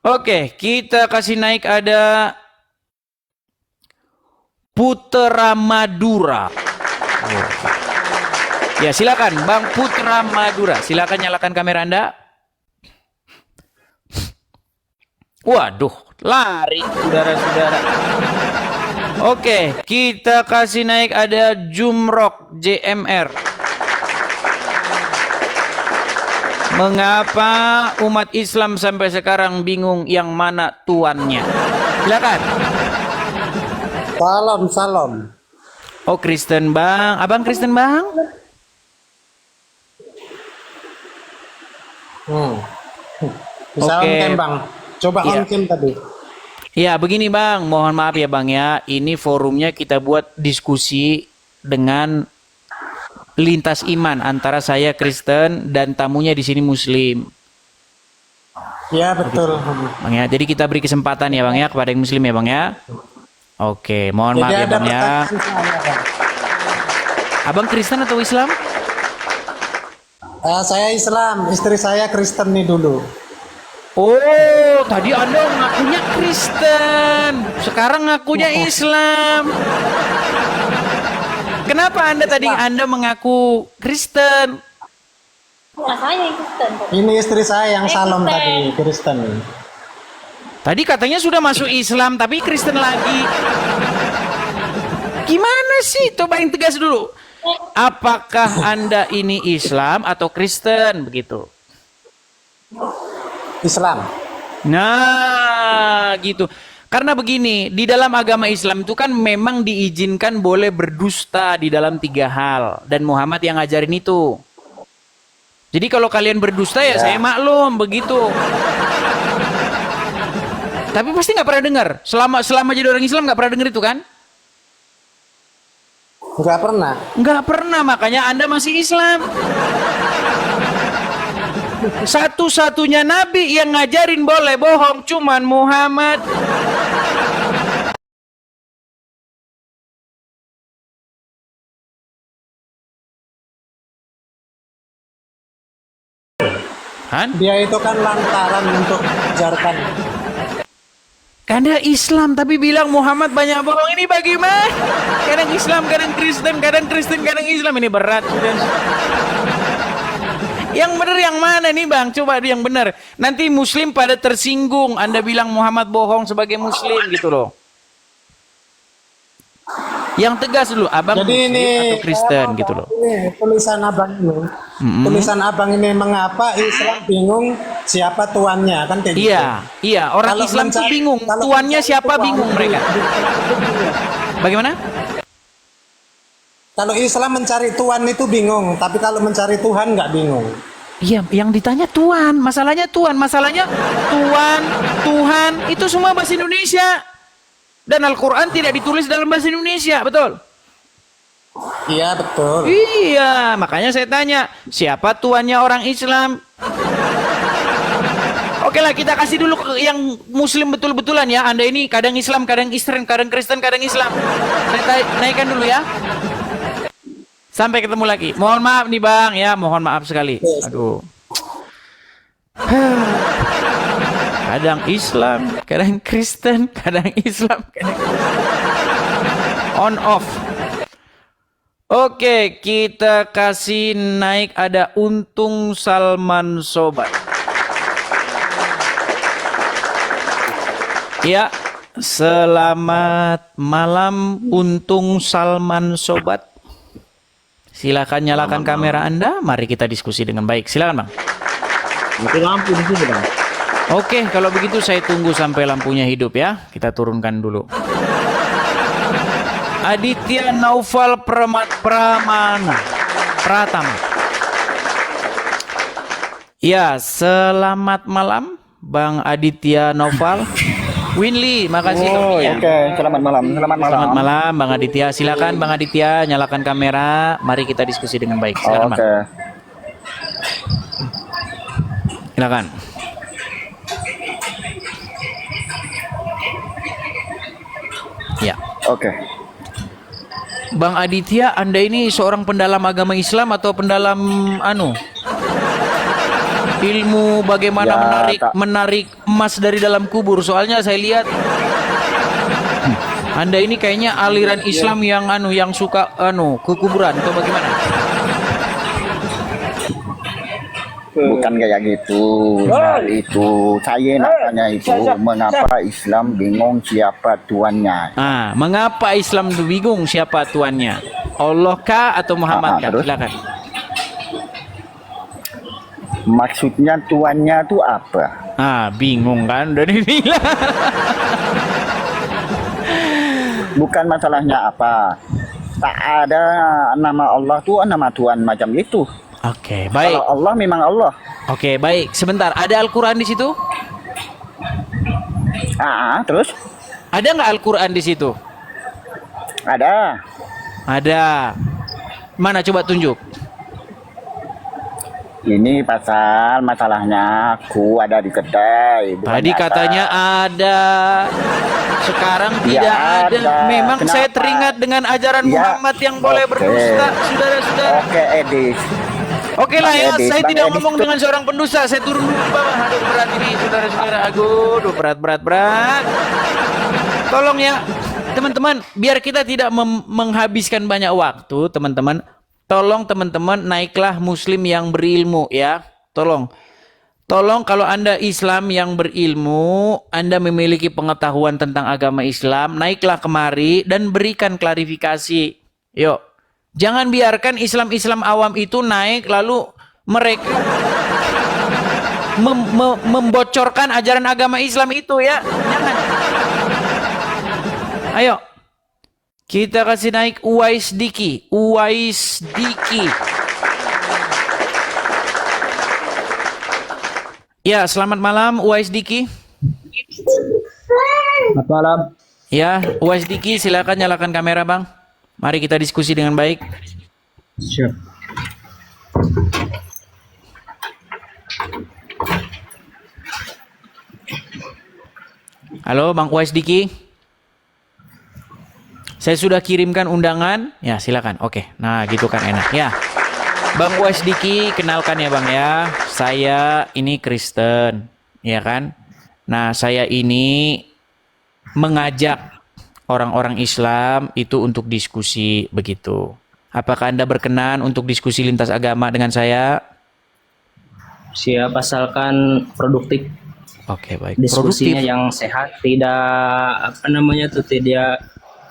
Oke, kita kasih naik ada Putra Madura. Ya, silakan Bang Putra Madura. Silakan nyalakan kamera Anda. Waduh, lari saudara-saudara. Oke, kita kasih naik ada Jumrok JMR. Mengapa umat Islam sampai sekarang bingung yang mana tuannya? Silakan. Salam. Oh, Kristen Bang. Abang Kristen Bang? Bisa Oke. on-cam, Bang. Coba Iya. on-cam tadi. Ya, begini Bang, mohon maaf ya Bang ya. Ini forumnya kita buat diskusi dengan lintas iman antara saya Kristen dan tamunya di sini Muslim. Ya, betul. Bang ya, jadi kita beri kesempatan ya Bang ya kepada yang Muslim ya Bang ya. Oke, mohon maaf Jadi ya ada Bang ya. pertanyaan saya, Bang. Abang Kristen atau Islam? Saya Islam, istri saya Kristen nih dulu. Oh, tadi Anda ngakunya Kristen, sekarang ngakunya Islam. Kenapa Anda tadi mengaku Kristen? Ini istri saya yang salam tadi, Kristen. Tadi katanya sudah masuk Islam, tapi Kristen lagi. Gimana sih? Coba yang tegas dulu. Apakah Anda ini Islam atau Kristen? Begitu. Islam. Nah, gitu. Karena begini, di dalam agama Islam itu kan memang diizinkan boleh berdusta di dalam 3 hal. Dan Muhammad yang ngajarin itu. Jadi kalau kalian berdusta ya saya maklum, begitu. Tapi pasti nggak pernah dengar. Selama jadi orang Islam nggak pernah dengar itu kan? Enggak pernah. Nggak pernah, makanya Anda masih Islam. Satu-satunya nabi yang ngajarin boleh bohong cuman Muhammad. Han? Dia itu kan lantaran untuk mengajarkan. Anda Islam tapi bilang Muhammad banyak bohong, ini bagaimana? Kadang Islam, kadang Kristen, kadang Islam, ini berat sudah. Yang benar yang mana nih Bang? Coba yang benar. Nanti Muslim pada tersinggung Anda bilang Muhammad bohong sebagai Muslim gitu loh. Yang tegas dulu, Abang Jadi Muslim ini atau Kristen gitu loh. Ini tulisan abang ini. Tulisan abang ini mengapa Islam bingung siapa tuannya kan kayak gitu. Iya, orang Kalau Islam tuh mencari- bingung, kalau tuannya mencari siapa tuan, bingung mereka. Bagaimana? Kalau Islam mencari tuan itu bingung, tapi kalau mencari Tuhan nggak bingung. Iya, yang ditanya Tuhan, masalahnya Tuhan itu semua bahasa Indonesia. Dan Al-Quran tidak ditulis dalam bahasa Indonesia, betul? Iya betul. Iya, makanya saya tanya, siapa tuannya orang Islam? Oke lah, kita kasih dulu ke yang Muslim betul-betulan ya. Anda ini kadang Islam, kadang Kristen, kadang Islam. Saya naikkan dulu ya. Sampai ketemu lagi. Mohon maaf nih Bang ya, mohon maaf sekali. Aduh. Kadang Islam, kadang Kristen, kadang Islam, kadang on off. Oke, kita kasih naik ada Untung Salman Sobat. Ya, selamat malam Untung Salman Sobat. Silakan nyalakan kamera Anda, mari kita diskusi dengan baik. Silakan Bang. Itu lampu di sini, Bang. Oke, kalau begitu saya tunggu sampai lampunya hidup ya. Kita turunkan dulu. Aditya Naufal Pratama. Ya, selamat malam Bang Aditya Naufal. Winly, makasih kopinya. Oke, selamat malam. Selamat malam Bang Aditya. Silakan Bang Aditya, nyalakan kamera. Mari kita diskusi dengan baik. Silakan Bang. Silakan. Ya. Oke. Bang Aditya, Anda ini seorang pendalam agama Islam atau pendalam ilmu bagaimana Ya, menarik emas dari dalam kubur? Soalnya saya lihat Anda ini kayaknya aliran Islam yang suka ke kuburan atau bagaimana? Bukan kayak gitu. Nah, itu saya nak tanya itu mengapa Islam bingung siapa tuannya? Mengapa Islam bingung siapa tuannya? Allah kah atau Muhammad kah? Terus? Silakan. Maksudnya tuannya itu apa? Bingung kan? Udah dibilang. Bukan masalahnya apa. Tak ada nama Allah tuh nama Tuhan macam itu. Oke, baik. Kalau Allah memang Allah. Oke, baik. Sebentar, ada Al-Quran di situ? Terus? Ada nggak Al-Quran di situ? Ada. Ada. Mana coba tunjuk? Ini pasal masalahnya aku ada di kedai. Tadi katanya ada. Sekarang tidak ada. Memang Kenapa? saya teringat dengan ajaran Muhammad yang boleh berdusta, saudara-saudara. Oke, Edis. Oke lah ya, Edis, saya Bang tidak Edis ngomong tuh- dengan seorang pendusta. Saya turun dulu ke bawah. Aduh, berat ini saudara-saudara. Aduh, berat. Tolong ya, teman-teman, biar kita tidak menghabiskan banyak waktu, teman-teman. Tolong teman-teman naiklah Muslim yang berilmu ya. Tolong kalau Anda Islam yang berilmu, Anda memiliki pengetahuan tentang agama Islam, naiklah kemari dan berikan klarifikasi. Yuk. Jangan biarkan Islam-Islam awam itu naik lalu mereka membocorkan ajaran agama Islam itu ya. Jangan. Ayo. Kita kasih naik Uwais Diki. Ya, selamat malam Uwais Diki. Selamat malam. Ya, Uwais Diki, silakan nyalakan kamera, Bang. Mari kita diskusi dengan baik. Siap. Halo, Bang Uwais Diki. Saya sudah kirimkan undangan. Ya, silakan. Oke. Nah, gitu kan enak ya. Bang Uwais Diki, kenalkan ya, Bang ya. Saya ini Kristen, ya kan? Nah, saya ini mengajak orang-orang Islam itu untuk diskusi begitu. Apakah Anda berkenan untuk diskusi lintas agama dengan saya? Siap, asalkan produktif. Oke, baik. Diskusinya Produktif. yang sehat, tidak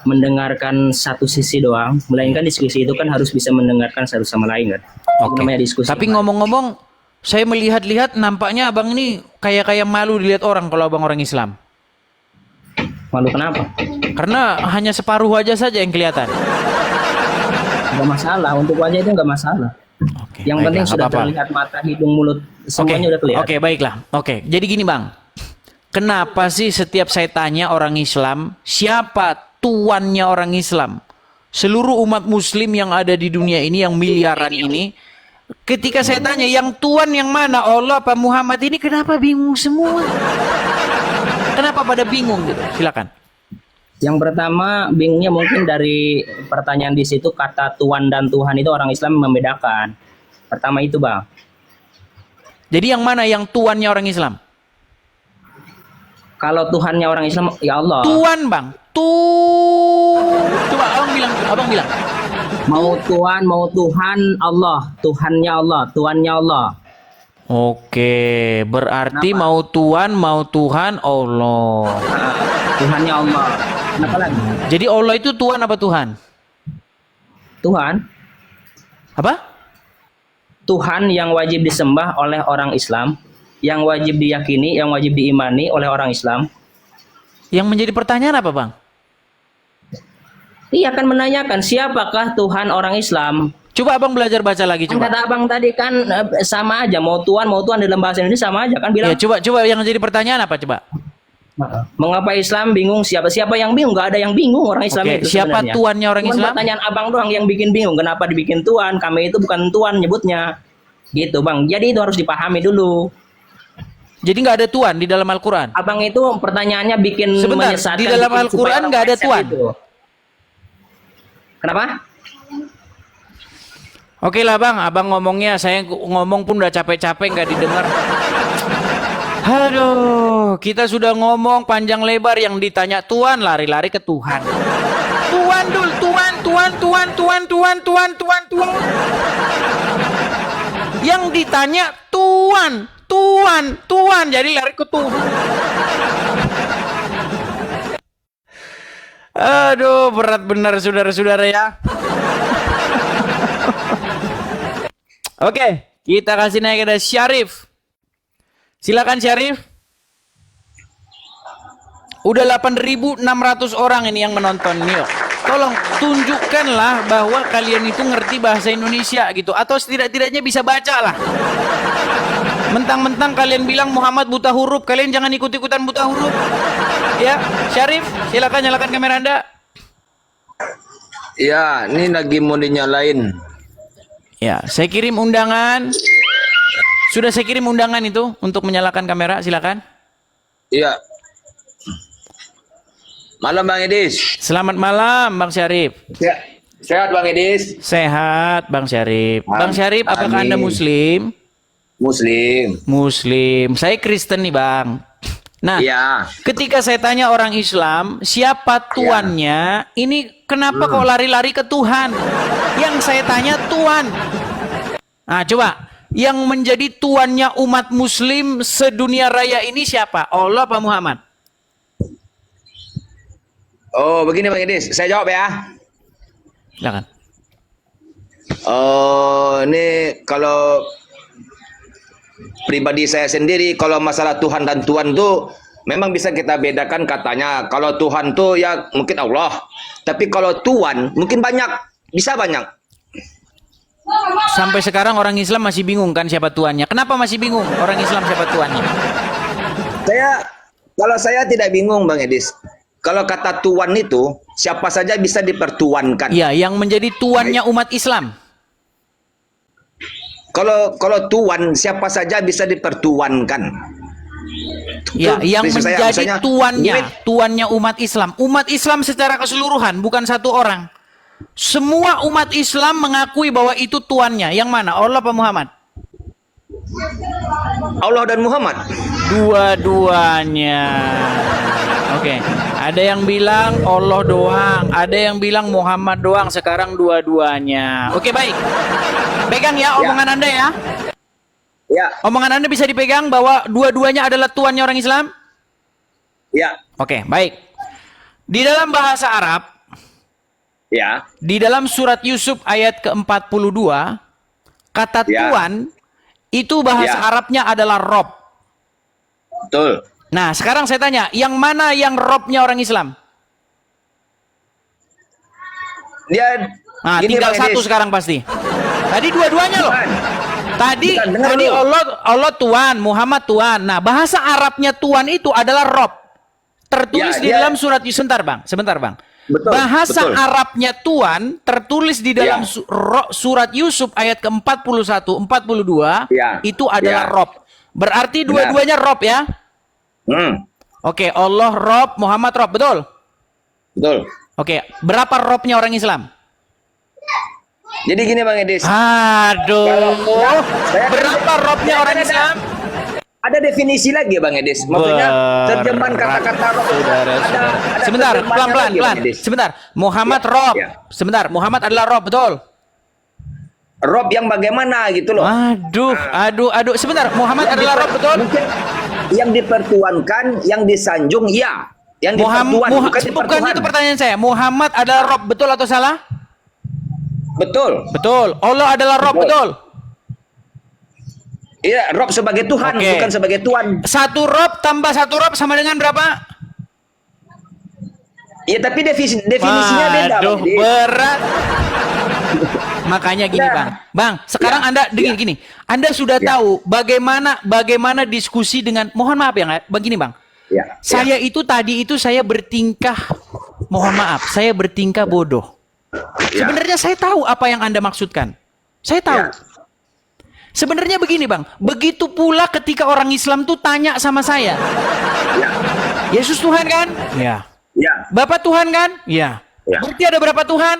mendengarkan satu sisi doang, melainkan diskusi itu kan harus bisa mendengarkan satu sama lain kan. Itu Oke. namanya diskusi. Tapi ngomong-ngomong, saya melihat-lihat nampaknya abang ini kayak malu dilihat orang kalau abang orang Islam. Malu kenapa? Karena hanya separuh wajah saja yang kelihatan. Gak masalah, untuk wajah itu gak masalah. Oke, Yang baiklah, penting nggak sudah apa-apa. terlihat mata, hidung, mulut, semuanya udah kelihatan. Oke, baiklah. Oke, jadi gini Bang. Kenapa sih setiap saya tanya orang Islam, siapa tuannya orang Islam? Seluruh umat muslim yang ada di dunia ini, yang miliaran ini, ketika saya tanya yang Tuhan yang mana, Allah apa Muhammad, ini kenapa bingung semua? Kenapa pada bingung gitu? Silakan. Yang pertama bingungnya mungkin dari pertanyaan di situ, kata Tuhan dan Tuhan itu orang Islam membedakan. Pertama itu Bang. Jadi yang mana yang Tuannya orang Islam? Kalau Tuhannya orang Islam ya Allah. Tuan Bang. Coba abang bilang. Mau Tuhan, mau Tuhan Allah, Tuhannya Allah, Tuhannya Allah. Oke, berarti Kenapa? mau Tuhan, mau Tuhan Allah. Tuhannya Allah. Kenapa lagi? Jadi Allah itu Tuhan apa Tuhan? Tuhan. Apa? Tuhan yang wajib disembah oleh orang Islam, yang wajib diyakini, yang wajib diimani oleh orang Islam. Yang menjadi pertanyaan apa Bang? Dia akan menanyakan siapakah Tuhan orang Islam. Coba abang belajar baca lagi coba. Kata abang tadi kan sama aja, mau Tuhan dalam bahasa Indonesia sama aja kan bilang. Ya coba yang jadi pertanyaan apa coba? Mengapa Islam bingung? Siapa yang bingung? Gak ada yang bingung orang Islam Oke, itu. siapa sebenarnya. Tuannya orang Cuman Islam? Pertanyaan abang doang yang bikin bingung. Kenapa dibikin Tuhan? Kami itu bukan Tuhan nyebutnya. Gitu Bang. Jadi itu harus dipahami dulu. Jadi nggak ada Tuhan di dalam Al-Quran? Abang itu pertanyaannya bikin Sebentar, menyesatkan. di dalam bikin Al-Quran supaya orang nggak ada mindset Tuhan? itu. Kenapa? Oke lah Bang, abang ngomongnya, saya ngomong pun udah capek-capek nggak didengar. Aduh, kita sudah ngomong panjang lebar, yang ditanya Tuhan lari-lari ke Tuhan. Tuhan dul, Tuhan. Yang ditanya Tuhan, jadi lari ke Tuhan. Aduh, berat benar saudara-saudara ya. Oke, kita kasih naik ada Syarif. Silakan Syarif. Udah 8.600 orang ini yang menonton nih. Tolong tunjukkanlah bahwa kalian itu ngerti bahasa Indonesia gitu, atau setidak-tidaknya bisa baca lah. Mentang-mentang kalian bilang Muhammad buta huruf, kalian jangan ikut-ikutan buta huruf. Ya, Syarif, silakan nyalakan kamera Anda. Ya, ini lagi mau dinyalain. Ya, saya kirim undangan. Sudah saya kirim undangan itu untuk menyalakan kamera, silakan. Iya. Malam Bang Edis. Selamat malam Bang Syarif. Ya. Sehat Bang Edis? Sehat Bang Syarif. Bang Syarif, apakah Amin. Anda Muslim? Muslim. Muslim. Saya Kristen nih Bang. Nah, Iya. ketika saya tanya orang Islam, siapa tuannya? Ini kenapa kok lari-lari ke Tuhan? Yang saya tanya Tuhan. Nah, coba. Yang menjadi tuannya umat Muslim sedunia raya ini siapa? Allah apa Muhammad? Oh, begini Bang Edis, saya jawab ya. Silakan. Oh, ini kalau pribadi saya sendiri, kalau masalah Tuhan dan Tuhan tuh memang bisa kita bedakan katanya. Kalau Tuhan tuh ya mungkin Allah, tapi kalau Tuhan mungkin banyak, bisa banyak. Sampai sekarang orang Islam masih bingung kan siapa tuannya. Kenapa masih bingung orang Islam siapa tuannya? Kalau saya tidak bingung Bang Edis. Kalau kata Tuhan itu siapa saja bisa dipertuankan. Ya, yang menjadi tuannya umat Islam. Kalau Tuhan siapa saja bisa dipertuankan. Ya, yang menjadi misalnya, tuannya umat Islam. Umat Islam secara keseluruhan, bukan satu orang. Semua umat Islam mengakui bahwa itu tuannya. Yang mana? Allah apa Muhammad? Allah dan Muhammad. Dua-duanya. Oke. Ada yang bilang Allah doang, ada yang bilang Muhammad doang. Sekarang dua-duanya. Oke, baik. Pegang ya omongan Anda ya. Ya. Omongan Anda bisa dipegang bahwa dua-duanya adalah tuannya orang Islam? Ya. Oke, baik. Di dalam bahasa Arab, Ya. di dalam surat Yusuf ayat ke-42, kata tuan itu bahasa Arabnya adalah Rob. Betul. Nah, sekarang saya tanya, yang mana yang Robnya orang Islam? Nah, tinggal satu sekarang pasti. Tadi dua-duanya loh. Tadi Allah Tuhan, Muhammad Tuhan. Nah, bahasa Arabnya Tuhan itu adalah Rob. Tertulis di dalam surat Yusuf. Sebentar bang. Betul, Bahasa betul. Arabnya Tuhan tertulis di dalam Ya. surat Yusuf ayat ke-41, 42 Ya. itu adalah Ya. Rob. Berarti Benar. dua-duanya Rob ya. Oke, Allah Rob, Muhammad Rob, betul? Betul. Oke, berapa Robnya orang Islam? Jadi gini Bang Edis. Aduh. saya- Berapa Robnya orang Islam? Ada definisi lagi Bang Edis. Maksudnya terjemahan kata-kata roh. Ada Sebentar, terjemahannya pelan-pelan, lagi, pelan. Bang Edis. Sebentar, Muhammad Rob. Sebentar, Muhammad adalah Rob, betul? Rob yang bagaimana gitu loh. Aduh. Sebentar, Muhammad adalah Rob, betul? Mungkin yang dipertuankan, yang disanjung, iya. Yang dipertuan, bukan itu pertanyaan saya. Muhammad adalah Rob, betul atau salah? Betul. Betul. Allah adalah Rob, betul? Iya, Rob sebagai Tuhan, Oke. bukan sebagai Tuhan. Satu Rob tambah satu Rob sama dengan berapa? Iya, tapi definisinya beda. Waduh, Bang Edis. berat. Makanya gini, Bang, sekarang Anda gini. Anda sudah tahu bagaimana diskusi dengan, mohon maaf ya, begini Bang. Saya itu tadi itu saya bertingkah, mohon maaf, saya bertingkah bodoh. Sebenarnya saya tahu apa yang Anda maksudkan. Saya tahu. Sebenarnya begini Bang, begitu pula ketika orang Islam tuh tanya sama saya. Yesus Tuhan kan? Ya. Bapak Tuhan kan? Ya. Berarti ada berapa Tuhan?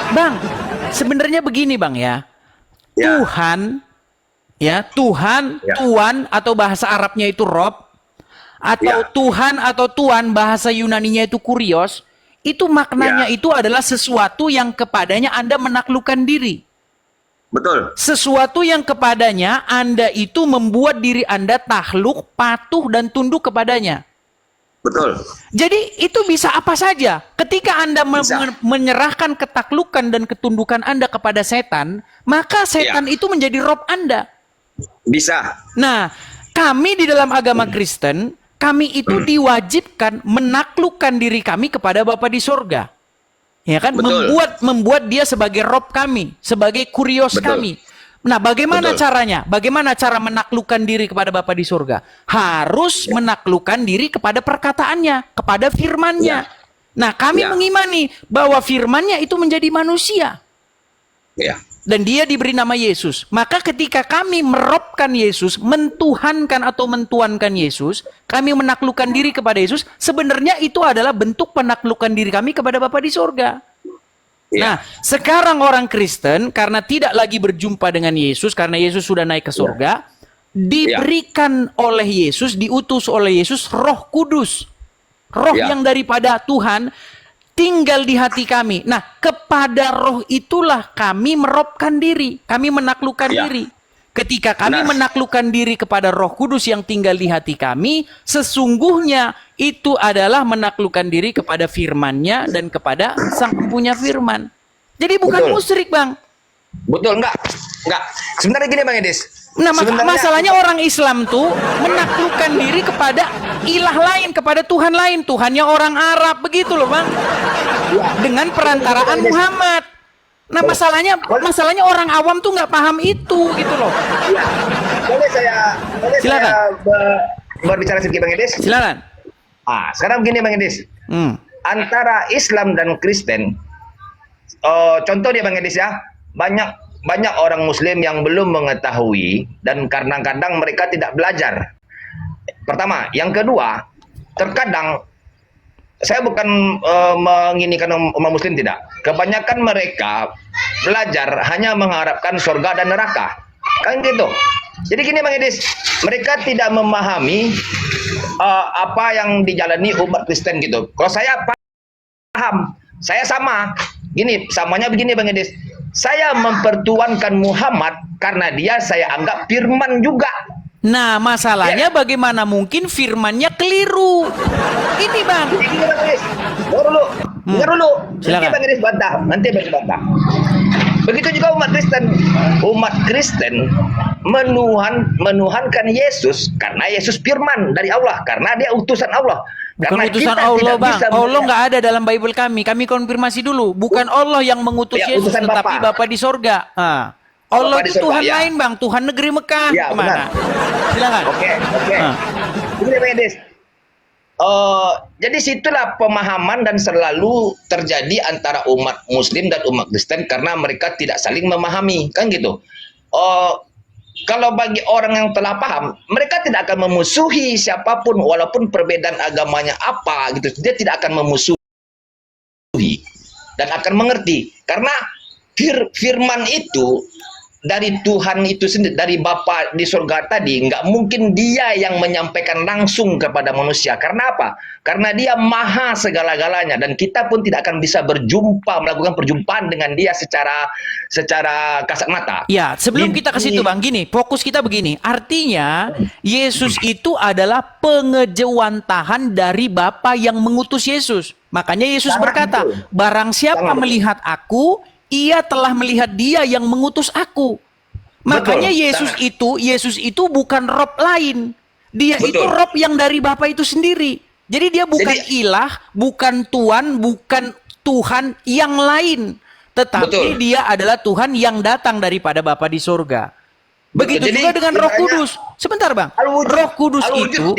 Bang, sebenarnya begini Bang ya. Tuhan, Tuan atau bahasa Arabnya itu Rob, atau Tuhan atau Tuan bahasa Yunaninya itu Kurios, itu maknanya itu adalah sesuatu yang kepadanya Anda menaklukkan diri. Betul. Sesuatu yang kepadanya Anda itu membuat diri Anda takluk, patuh dan tunduk kepadanya. Betul. Jadi itu bisa apa saja. Ketika Anda menyerahkan ketaklukan dan ketundukan Anda kepada setan, maka setan itu menjadi rob Anda. Bisa. Nah, kami di dalam agama Kristen, kami itu diwajibkan menaklukkan diri kami kepada Bapa di sorga. Ya kan? Membuat dia sebagai rob kami, sebagai kurios kami. Nah, bagaimana caranya? Bagaimana cara menaklukkan diri kepada Bapa di surga? Harus menaklukkan diri kepada perkataannya, kepada firman-Nya. Nah, kami mengimani bahwa firman-Nya itu menjadi manusia. Dan dia diberi nama Yesus. Maka ketika kami merobkan Yesus, mentuhankan atau mentuankan Yesus, kami menaklukkan diri kepada Yesus, sebenarnya itu adalah bentuk penaklukan diri kami kepada Bapa di surga. Nah, sekarang orang Kristen karena tidak lagi berjumpa dengan Yesus karena Yesus sudah naik ke surga, diberikan oleh Yesus, diutus oleh Yesus Roh Kudus. Roh yang daripada Tuhan tinggal di hati kami. Nah, kepada roh itulah kami merobkan diri, kami menaklukkan diri. Ketika kami menaklukkan diri kepada Roh Kudus yang tinggal di hati kami, sesungguhnya itu adalah menaklukkan diri kepada firman-Nya dan kepada Sang Punya Firman. Jadi bukan musyrik, Bang. Betul, enggak. Sebenarnya gini Bang Edis. Nah, masalahnya orang Islam tuh menaklukkan diri kepada ilah lain, kepada Tuhan lain. Tuhannya orang Arab, begitu loh Bang. Dengan perantaraan Muhammad. Nah, masalahnya orang awam tuh nggak paham itu, gitu loh. Boleh saya berbicara sedikit Bang Edis? Silakan. Sekarang begini Bang Edis. Antara Islam dan Kristen, contoh dia Bang Edis ya, banyak orang Muslim yang belum mengetahui dan kadang-kadang mereka tidak belajar. Pertama, yang kedua, terkadang saya bukan menginikan umat Muslim tidak. Kebanyakan mereka belajar hanya mengharapkan surga dan neraka, kan gitu. Jadi gini Bang Edis, mereka tidak memahami apa yang dijalani umat Kristen gitu. Kalau saya paham, saya sama. Gini, samanya begini Bang Edis. Saya mempertuankan Muhammad karena dia saya anggap firman juga. Nah, masalahnya bagaimana mungkin firman-Nya keliru? Ini Bang. Dengar dulu. Silakan. Nanti Bang Edis bantah. Begitu juga umat Kristen. Umat Kristen menuhankan Yesus karena Yesus firman dari Allah, karena dia utusan Allah. Bukan Karena utusan kita Allah, tidak Bang. bisa Allah nggak ada dalam Bible kami. Kami konfirmasi dulu. Bukan Allah yang mengutus Yesus, utusan tetapi Bapa di sorga. Allah itu Tuhan lain, Bang. Tuhan negeri Mekah. Gimana? Silakan. Oke. Begini Bang Edis. Jadi situlah pemahaman dan selalu terjadi antara umat Muslim dan umat Kristen karena mereka tidak saling memahami, kan gitu. Kalau bagi orang yang telah paham, mereka tidak akan memusuhi siapapun walaupun perbedaan agamanya apa gitu. Dia tidak akan memusuhi dan akan mengerti karena firman itu dari Tuhan itu sendiri, dari Bapa di surga tadi, nggak mungkin dia yang menyampaikan langsung kepada manusia. Karena apa? Karena dia maha segala-galanya dan kita pun tidak akan bisa melakukan perjumpaan dengan dia secara kasat mata. Ya, sebelum kita ke situ Bang, gini, fokus kita begini. Artinya Yesus itu adalah pengejawantahan dari Bapa yang mengutus Yesus. Makanya Yesus berkata, barang siapa melihat aku, ia telah melihat dia yang mengutus aku. Makanya Yesus itu bukan rob lain. Dia itu rob yang dari Bapa itu sendiri. Jadi dia bukan ilah, bukan Tuhan, bukan Tuhan yang lain. Tetapi dia adalah Tuhan yang datang daripada Bapa di surga. Begitu juga dengan Roh Kudus. Sebentar Bang. Roh Kudus itu,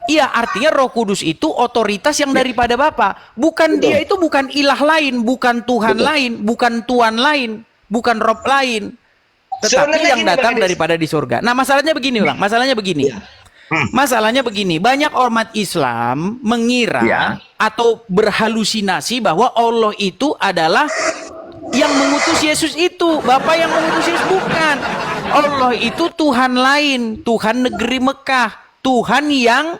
iya, artinya Roh Kudus itu otoritas yang daripada Bapa. Bukan dia itu bukan ilah lain, bukan Tuhan lain, bukan Tuhan lain, bukan Rob lain. Tetapi yang datang daripada di surga. Nah, masalahnya begini, Bang. Masalahnya begini. Masalahnya begini, banyak umat Islam mengira atau berhalusinasi bahwa Allah itu adalah yang mengutus Yesus itu. Bapa yang mengutus Yesus, bukan. Allah itu Tuhan lain, Tuhan negeri Mekah, Tuhan yang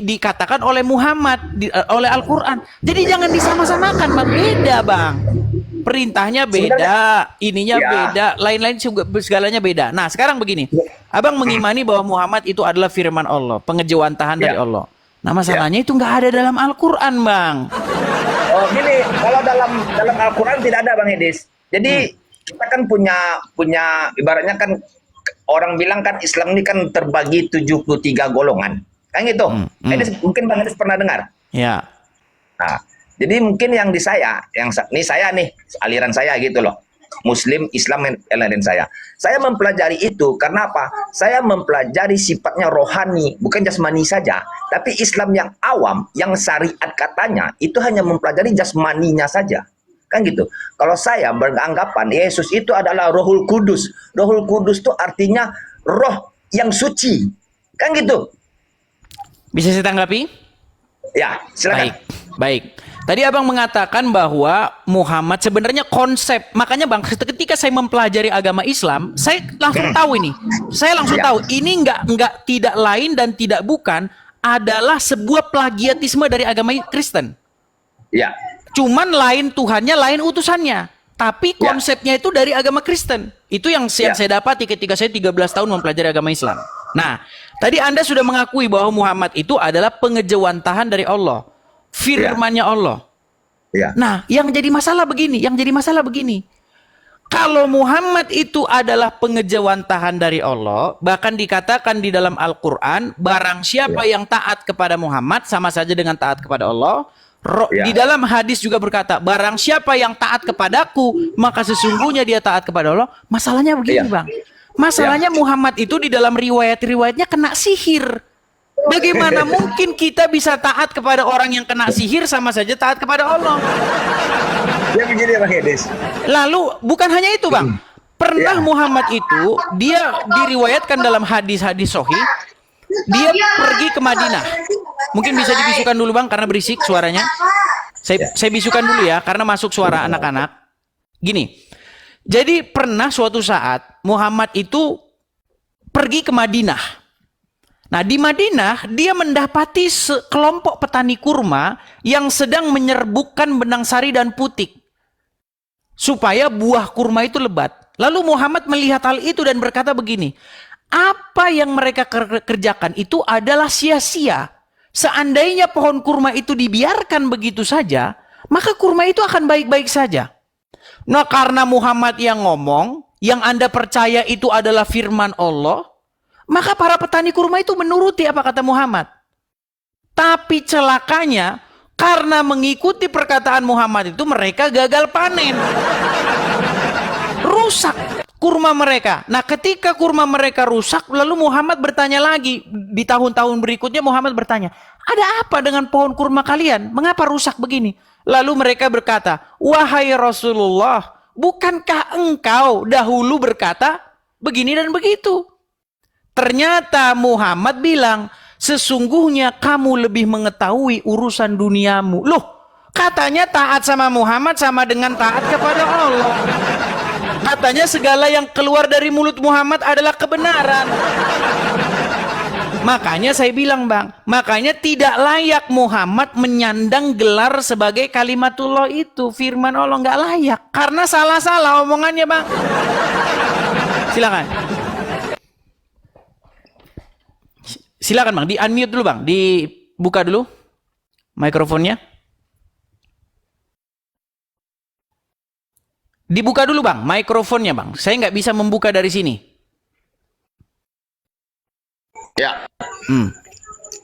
dikatakan oleh Muhammad oleh Al-Quran. Jadi jangan disama-samakan Bang. Beda Bang, perintahnya beda, ininya beda, lain-lain segalanya beda. Nah sekarang begini, Abang mengimani bahwa Muhammad itu adalah firman Allah, pengejawantahan dari Allah. Nah masalahnya itu nggak ada dalam Al-Quran Bang. Oh gini, kalau dalam Al-Quran tidak ada Bang Edis. Jadi kita kan punya ibaratnya kan orang bilang kan Islam ini kan terbagi 73 golongan. Kan gitu. Mungkin Bang Edis pernah dengar? Ya. Nah, jadi mungkin yang di saya, aliran saya gitu loh. Muslim, Islam, aliran saya. Saya mempelajari itu karena apa? Saya mempelajari sifatnya rohani, bukan jasmani saja. Tapi Islam yang awam, yang syariat katanya, itu hanya mempelajari jasmaninya saja. Kan gitu. Kalau saya beranggapan Yesus itu adalah Rohul Kudus. Rohul Kudus itu artinya roh yang suci. Kan gitu. Bisa saya tanggapi? Ya, silakan. Baik. Tadi Abang mengatakan bahwa Muhammad sebenarnya konsep. Makanya Bang, ketika saya mempelajari agama Islam, saya langsung tahu ini. Saya langsung tahu ini enggak tidak lain dan tidak bukan adalah sebuah plagiatisme dari agama Kristen. Ya. Cuman lain Tuhannya, lain utusannya. Tapi konsepnya itu dari agama Kristen. Itu yang saya dapati ketika saya 13 tahun mempelajari agama Islam. Nah, tadi Anda sudah mengakui bahwa Muhammad itu adalah pengejawantahan dari Allah. Firman-Nya Allah. Nah, yang jadi masalah begini. Kalau Muhammad itu adalah pengejawantahan dari Allah, bahkan dikatakan di dalam Al-Quran, barang siapa yang taat kepada Muhammad sama saja dengan taat kepada Allah. Di dalam hadis juga berkata, barang siapa yang taat kepadaku, maka sesungguhnya dia taat kepada Allah. Masalahnya begini Bang, masalahnya Muhammad itu di dalam riwayat-riwayatnya kena sihir. Bagaimana mungkin kita bisa taat kepada orang yang kena sihir sama saja taat kepada Allah? Ya begini Bang Edis. Lalu bukan hanya itu Bang, pernah Muhammad itu dia diriwayatkan dalam hadis-hadis sahih, dia pergi ke Madinah. Mungkin bisa dibisukan dulu Bang karena berisik suaranya. Saya bisukan dulu ya karena masuk suara anak-anak. Gini. Jadi pernah suatu saat Muhammad itu pergi ke Madinah. Nah di Madinah dia mendapati sekelompok petani kurma yang sedang menyerbukkan benang sari dan putik supaya buah kurma itu lebat. Lalu Muhammad melihat hal itu dan berkata begini, apa yang mereka kerjakan itu adalah sia-sia. Seandainya pohon kurma itu dibiarkan begitu saja, maka kurma itu akan baik-baik saja. Nah karena Muhammad yang ngomong, yang Anda percaya itu adalah firman Allah, maka para petani kurma itu menuruti apa kata Muhammad. Tapi celakanya, karena mengikuti perkataan Muhammad itu mereka gagal panen. Rusak. kurma mereka. Nah, ketika kurma mereka rusak, lalu Muhammad bertanya lagi. Di tahun-tahun berikutnya Muhammad bertanya, ada apa dengan pohon kurma kalian? Mengapa rusak begini? Lalu mereka berkata, wahai Rasulullah, bukankah engkau dahulu berkata begini dan begitu? Ternyata Muhammad bilang, sesungguhnya kamu lebih mengetahui urusan duniamu. Loh, katanya taat sama Muhammad sama dengan taat kepada Allah. Katanya segala yang keluar dari mulut Muhammad adalah kebenaran. Makanya saya bilang, Bang, makanya tidak layak Muhammad menyandang gelar sebagai kalimatullah itu. Firman Allah nggak layak. Karena salah-salah omongannya, Bang. Silakan. Silakan, Bang, di unmute dulu, Bang. Dibuka dulu mikrofonnya. Dibuka dulu, Bang, mikrofonnya, Bang. Saya nggak bisa membuka dari sini. Ya.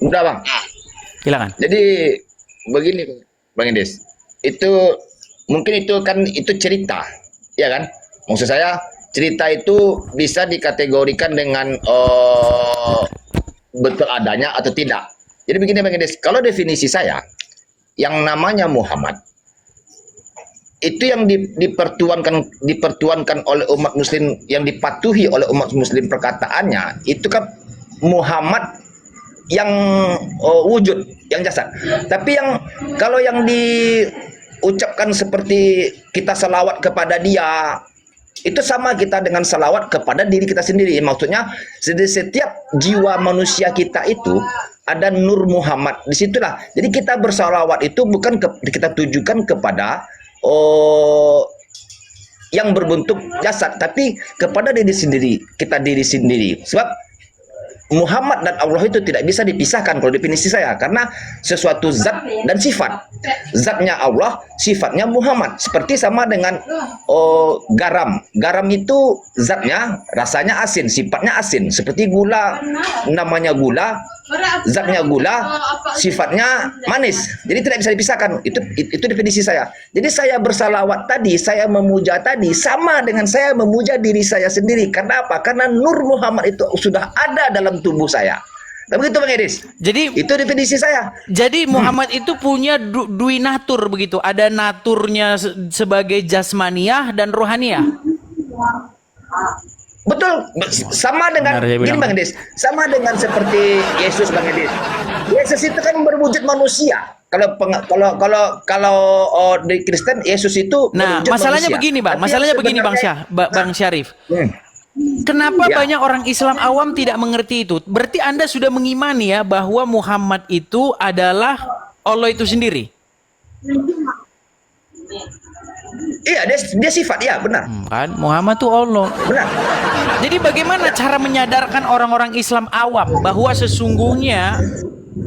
Udah, Bang. Silakan. Jadi begini, Bang Idris. Itu mungkin itu kan itu cerita, ya kan? Maksud saya cerita itu bisa dikategorikan dengan betul adanya atau tidak. Jadi begini, Bang Idris. Kalau definisi saya, yang namanya Muhammad itu yang dipertuankan oleh umat muslim, yang dipatuhi oleh umat muslim perkataannya itu kan Muhammad yang wujud, yang jasad. Tapi yang kalau yang diucapkan seperti kita salawat kepada dia, itu sama kita dengan salawat kepada diri kita sendiri. Maksudnya setiap jiwa manusia kita itu ada nur Muhammad. Disitulah. Jadi kita bersalawat itu bukan kita tujukan kepada yang berbentuk jasad, tapi kepada diri sendiri, kita diri sendiri. Sebab Muhammad dan Allah itu tidak bisa dipisahkan kalau definisi saya, karena sesuatu zat dan sifat. Zatnya Allah, sifatnya Muhammad. Seperti sama dengan garam. Garam itu zatnya rasanya asin, sifatnya asin. Seperti gula, namanya gula, zatnya gula, sifatnya manis. Jadi tidak bisa dipisahkan. Itu definisi saya. Jadi saya bersalawat tadi, saya memuja tadi sama dengan saya memuja diri saya sendiri. Karena apa? Karena nur Muhammad itu sudah ada dalam tubuh saya. Tapi begitu, Bang Edis. Jadi itu definisi saya. Jadi Muhammad itu punya dui natur begitu. Ada naturnya sebagai jasmaniah dan rohaniah. Betul, sama dengan gini, Bang Edis, sama dengan seperti Yesus, Bang Edis. Yesus itu kan berwujud manusia. Kalau di Kristen Yesus itu masalahnya manusia. begini, Bang. Masalahnya begini, Bang Syarif. Kenapa banyak orang Islam awam tidak mengerti itu? Berarti Anda sudah mengimani ya bahwa Muhammad itu adalah Allah itu sendiri. Iya, dia sifat, ya benar. Kan Muhammad itu Allah. Benar. Jadi bagaimana cara menyadarkan orang-orang Islam awam bahwa sesungguhnya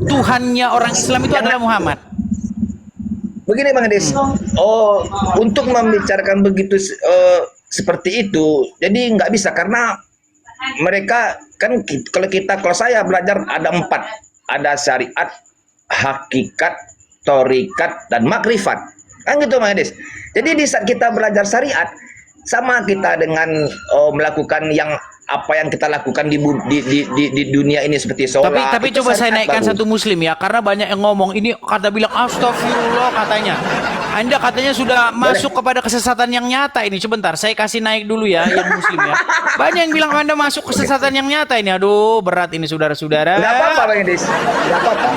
Tuhannya orang Islam itu adalah Muhammad? Begini, Bang Edis. Untuk membicarakan begitu seperti itu, jadi nggak bisa, karena mereka kan kalau saya belajar ada 4, ada syariat, hakikat, torikat, dan makrifat. Kan gitu, Bang Edis. Jadi di saat kita belajar syariat, sama kita dengan melakukan apa yang kita lakukan di dunia ini seperti sholat. Tapi coba saya naikkan satu muslim ya, karena banyak yang ngomong ini bilang astagfirullah katanya. Anda katanya sudah masuk kepada kesesatan yang nyata ini. Sebentar, saya kasih naik dulu ya yang muslim ya. Banyak yang bilang Anda masuk kesesatan yang nyata ini. Aduh, berat ini saudara-saudara. Nggak apa-apa, Bang Edis. Nggak apa-apa.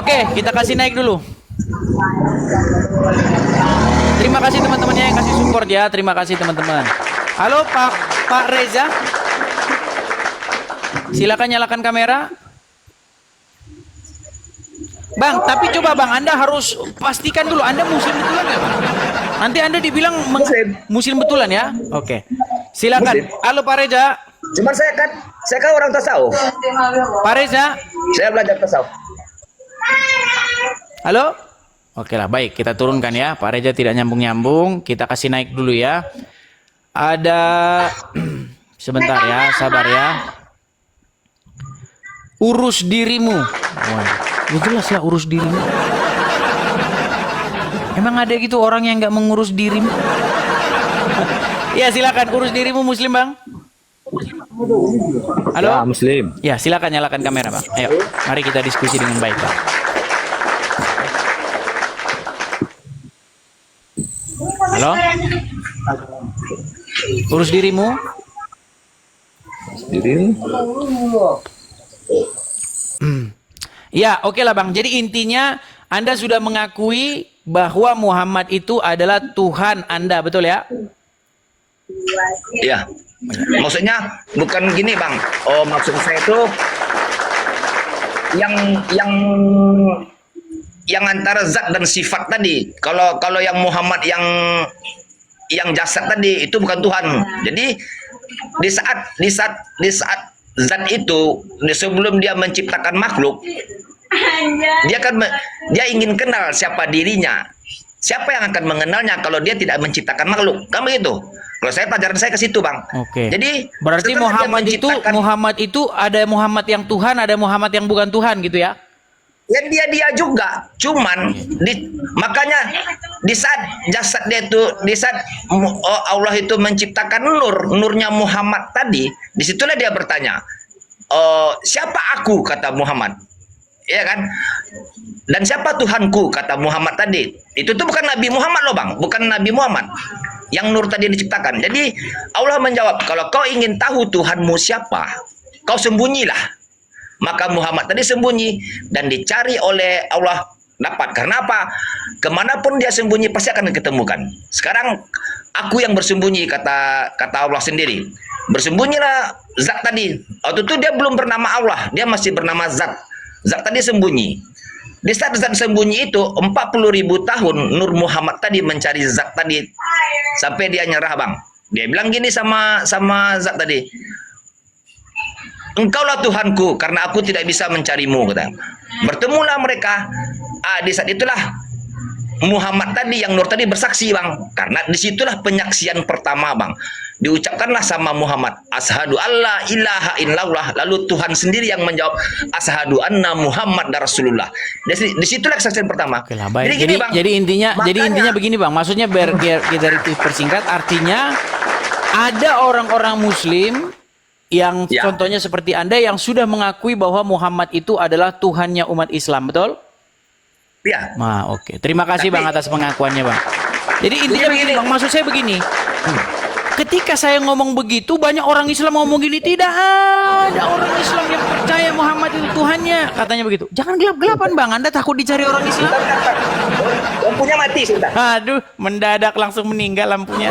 Oke, kita kasih naik dulu. Terima kasih teman-temannya yang kasih support ya. Terima kasih teman-teman. Halo Pak Reza. Silakan nyalakan kamera. Bang, tapi coba Bang, Anda harus pastikan dulu Anda muslim betulan ya, Bang? Nanti Anda dibilang muslim betulan ya. Oke. Silakan. Muslim. Halo Pak Reza. Cuman saya kan orang tasawuf. Pak Reza, saya belajar tasawuf. Halo? Oke lah, baik, kita turunkan ya. Pak Reza tidak nyambung-nyambung. Kita kasih naik dulu ya. Ada sebentar ya, sabar ya. Urus dirimu. Wah, jelas lah urus dirimu. Emang ada gitu orang yang nggak mengurus dirimu? Ya silakan urus dirimu Muslim Bang. Halo. Ya, Muslim. Ya silakan nyalakan kamera Bang. Ayo, mari kita diskusi dengan baik Bang. Halo. Urus dirimu. Ya, oke lah Bang. Jadi intinya Anda sudah mengakui bahwa Muhammad itu adalah Tuhan Anda, betul ya? Iya. Maksudnya bukan gini Bang. Oh, maksud saya itu yang antara zat dan sifat tadi. Kalau yang Muhammad yang jasad tadi itu bukan Tuhan. Jadi di saat zat itu sebelum dia menciptakan makhluk, dia ingin kenal siapa dirinya. Siapa yang akan mengenalnya kalau dia tidak menciptakan makhluk? Kan begitu. Kalau saya pelajaran saya ke situ, Bang. Oke. Jadi berarti setelah dia Muhammad itu ada Muhammad yang Tuhan, ada Muhammad yang bukan Tuhan gitu ya? Ya dia juga, cuman makanya di saat jasad dia itu, di saat Allah itu menciptakan nurnya Muhammad tadi, disitulah dia bertanya, siapa aku, kata Muhammad, ya kan? Dan siapa Tuhanku, kata Muhammad tadi. Itu tuh bukan Nabi Muhammad loh Bang, bukan Nabi Muhammad yang nur tadi diciptakan. Jadi Allah menjawab, kalau kau ingin tahu Tuhanmu siapa, kau sembunyilah. Maka Muhammad tadi sembunyi dan dicari oleh Allah dapat. Karena apa? Kemanapun dia sembunyi pasti akan diketemukan. Sekarang aku yang bersembunyi, kata Allah sendiri. Bersembunyilah zat tadi. Waktu itu dia belum bernama Allah, dia masih bernama zat. Zat tadi sembunyi. Di saat zat sembunyi itu 40.000 tahun Nur Muhammad tadi mencari zat tadi sampai dia nyerah Bang. Dia bilang gini sama zat tadi, engkaulah Tuhanku karena aku tidak bisa mencarimu, kata. Bertemulah mereka. Di saat itulah Muhammad tadi yang Nur tadi bersaksi Bang, karena disitulah penyaksian pertama Bang. Diucapkanlah sama Muhammad, asyhadu alla ilaha illallah, lalu Tuhan sendiri yang menjawab asyhadu anna Muhammad Rasulullah. Disitulah kesaksian pertama. Oke lah, baik. Jadi intinya begini Bang, maksudnya biar kita persingkat, artinya ada orang-orang Muslim yang contohnya seperti Anda yang sudah mengakui bahwa Muhammad itu adalah Tuhannya umat Islam, betul? Ya. Nah, oke. Terima kasih Bang atas pengakuannya Bang. Jadi intinya begini Bang, maksud saya begini. Ketika saya ngomong begitu, banyak orang Islam ngomong gini, tidak ada orang Islam yang percaya Muhammad itu Tuhannya, katanya begitu. Jangan gelap-gelapan Bang, Anda takut dicari orang Islam. Lampunya mati sebentar. Aduh, mendadak langsung meninggal lampunya.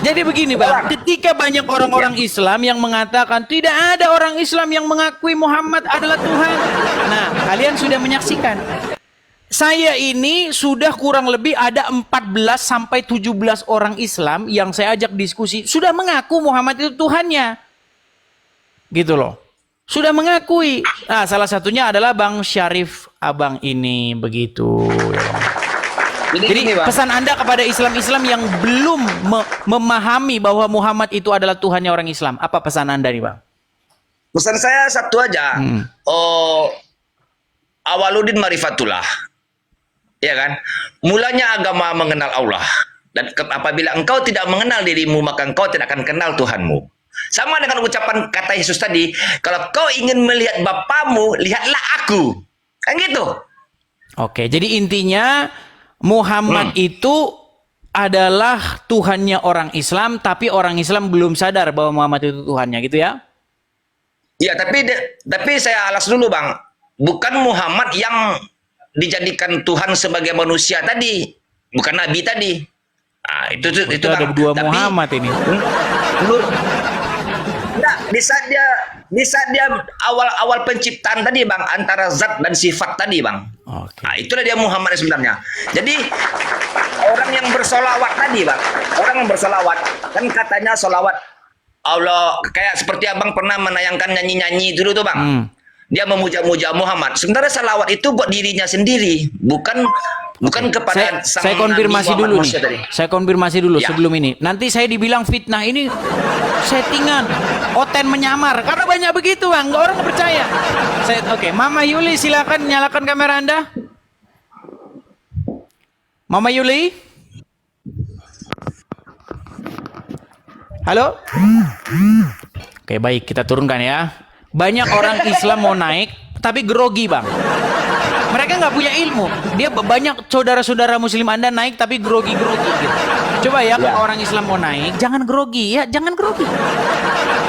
Jadi begini Bang, ketika banyak orang-orang Islam yang mengatakan tidak ada orang Islam yang mengakui Muhammad adalah Tuhan. Nah, kalian sudah menyaksikan. Saya ini sudah kurang lebih ada 14 sampai 17 orang Islam yang saya ajak diskusi sudah mengaku Muhammad itu Tuhannya. Gitu loh. Sudah mengakui. Nah, salah satunya adalah Bang Syarif Abang ini begitu. Jadi pesan Anda kepada Islam-Islam yang belum memahami bahwa Muhammad itu adalah Tuhannya orang Islam, apa pesan Anda nih Bang? Pesan saya satu aja. Awaluddin marifatullah. Ya kan? Mulanya agama mengenal Allah. Dan apabila engkau tidak mengenal dirimu, maka engkau tidak akan kenal Tuhanmu. Sama dengan ucapan kata Yesus tadi, kalau kau ingin melihat Bapamu, lihatlah aku. Kan gitu. Oke, jadi intinya Muhammad itu adalah Tuhannya orang Islam, tapi orang Islam belum sadar bahwa Muhammad itu Tuhannya, gitu ya? Ya, tapi saya alas dulu Bang. Bukan Muhammad yang dijadikan Tuhan sebagai manusia tadi, bukan Nabi tadi. Nah, itu ada Bang. dua Muhammad ini. Nah, di saat dia awal penciptaan tadi Bang, antara zat dan sifat tadi Bang. Okay. Nah, itulah dia Muhammad sebenarnya. Jadi orang yang bersolawat tadi Bang, orang yang bersolawat kan katanya solawat Allah, kayak seperti Abang pernah menayangkan nyanyi-nyanyi dulu tuh Bang. Dia memuja-muja Muhammad. Sementara salawat itu buat dirinya sendiri, bukan kepada sang saya konfirmasi Nabi dulu nih. tadi. Saya konfirmasi dulu sebelum ini. Nanti saya dibilang fitnah ini settingan, Oten menyamar. Karena banyak begitu Bang, orang nggak percaya. Oke, Mama Yuli silakan nyalakan kamera Anda. Mama Yuli. Halo? Oke, baik, kita turunkan ya. Banyak orang Islam mau naik, tapi grogi, Bang. Mereka nggak punya ilmu. Dia banyak saudara-saudara Muslim Anda naik, tapi grogi-grogi gitu. Coba ya, kalau orang Islam mau naik, jangan grogi ya, jangan grogi.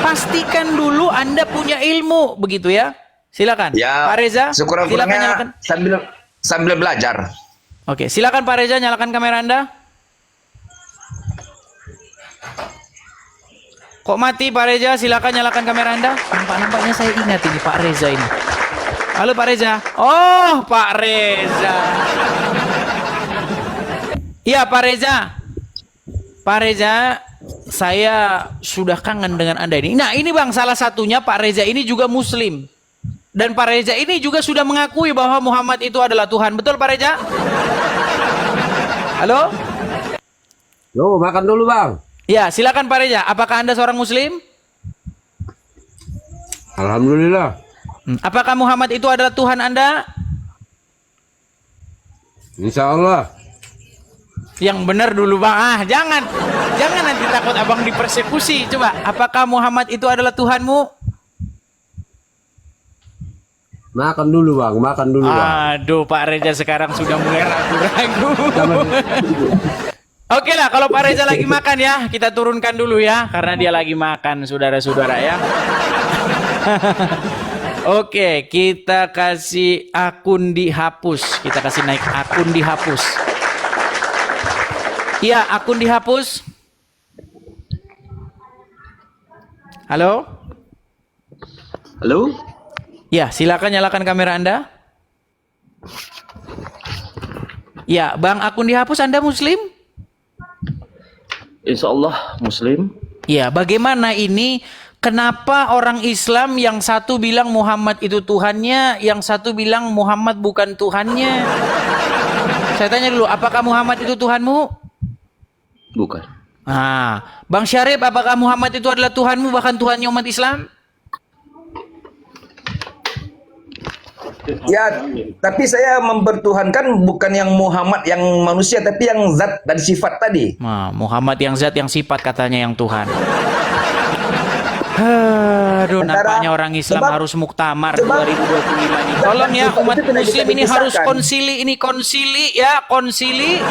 Pastikan dulu Anda punya ilmu, begitu ya. Silakan, Ya, Pak Reza. Silakan nyalakan. syukur-syukurnya sambil belajar. Oke, silakan Pak Reza, nyalakan kamera Anda. Kok mati Pak Reza? Silakan nyalakan kamera Anda. Nampaknya saya ingat ini Pak Reza ini. Halo Pak Reza. Oh, Pak Reza. Iya Pak Reza. Pak Reza, saya sudah kangen dengan Anda ini. Nah, ini Bang, salah satunya Pak Reza ini juga Muslim. Dan Pak Reza ini juga sudah mengakui bahwa Muhammad itu adalah Tuhan. Betul Pak Reza? Halo? Yo, makan dulu bang. Ya, silakan Pak Reza. Apakah Anda seorang Muslim? Alhamdulillah. Apakah Muhammad itu adalah Tuhan Anda? Insya Allah. Yang benar dulu Bang. Ah, jangan nanti takut Abang dipersekusi. Coba, apakah Muhammad itu adalah Tuhanmu? Makan dulu bang, makan dulu bang. Aduh, Pak Reza sekarang sudah mulai ragu-ragu. Oke lah, kalau Pak Reza lagi makan ya, kita turunkan dulu ya, karena dia lagi makan, saudara-saudara ya. Oke, kita kasih akun dihapus. Kita kasih naik akun dihapus. Iya, akun dihapus. Halo? Halo? Ya, silakan nyalakan kamera Anda. Ya, Bang, akun dihapus, Anda Muslim? Insya Allah Muslim. Ya, bagaimana ini? Kenapa orang Islam yang satu bilang Muhammad itu Tuhannya, yang satu bilang Muhammad bukan Tuhannya? Saya tanya dulu, apakah Muhammad itu Tuhanmu? Bukan. Nah, Bang Syarif, apakah Muhammad itu adalah Tuhanmu, bahkan Tuhannya umat Islam? Ya, tapi saya mempertuhankan bukan yang Muhammad yang manusia, tapi yang zat dan sifat tadi. Nah, Muhammad yang zat yang sifat katanya yang Tuhan. Aduh, nampaknya orang Islam harus muktamar 2025 ini. Tolong ya umat Muslim ini harus konsili, ini konsili ya, konsili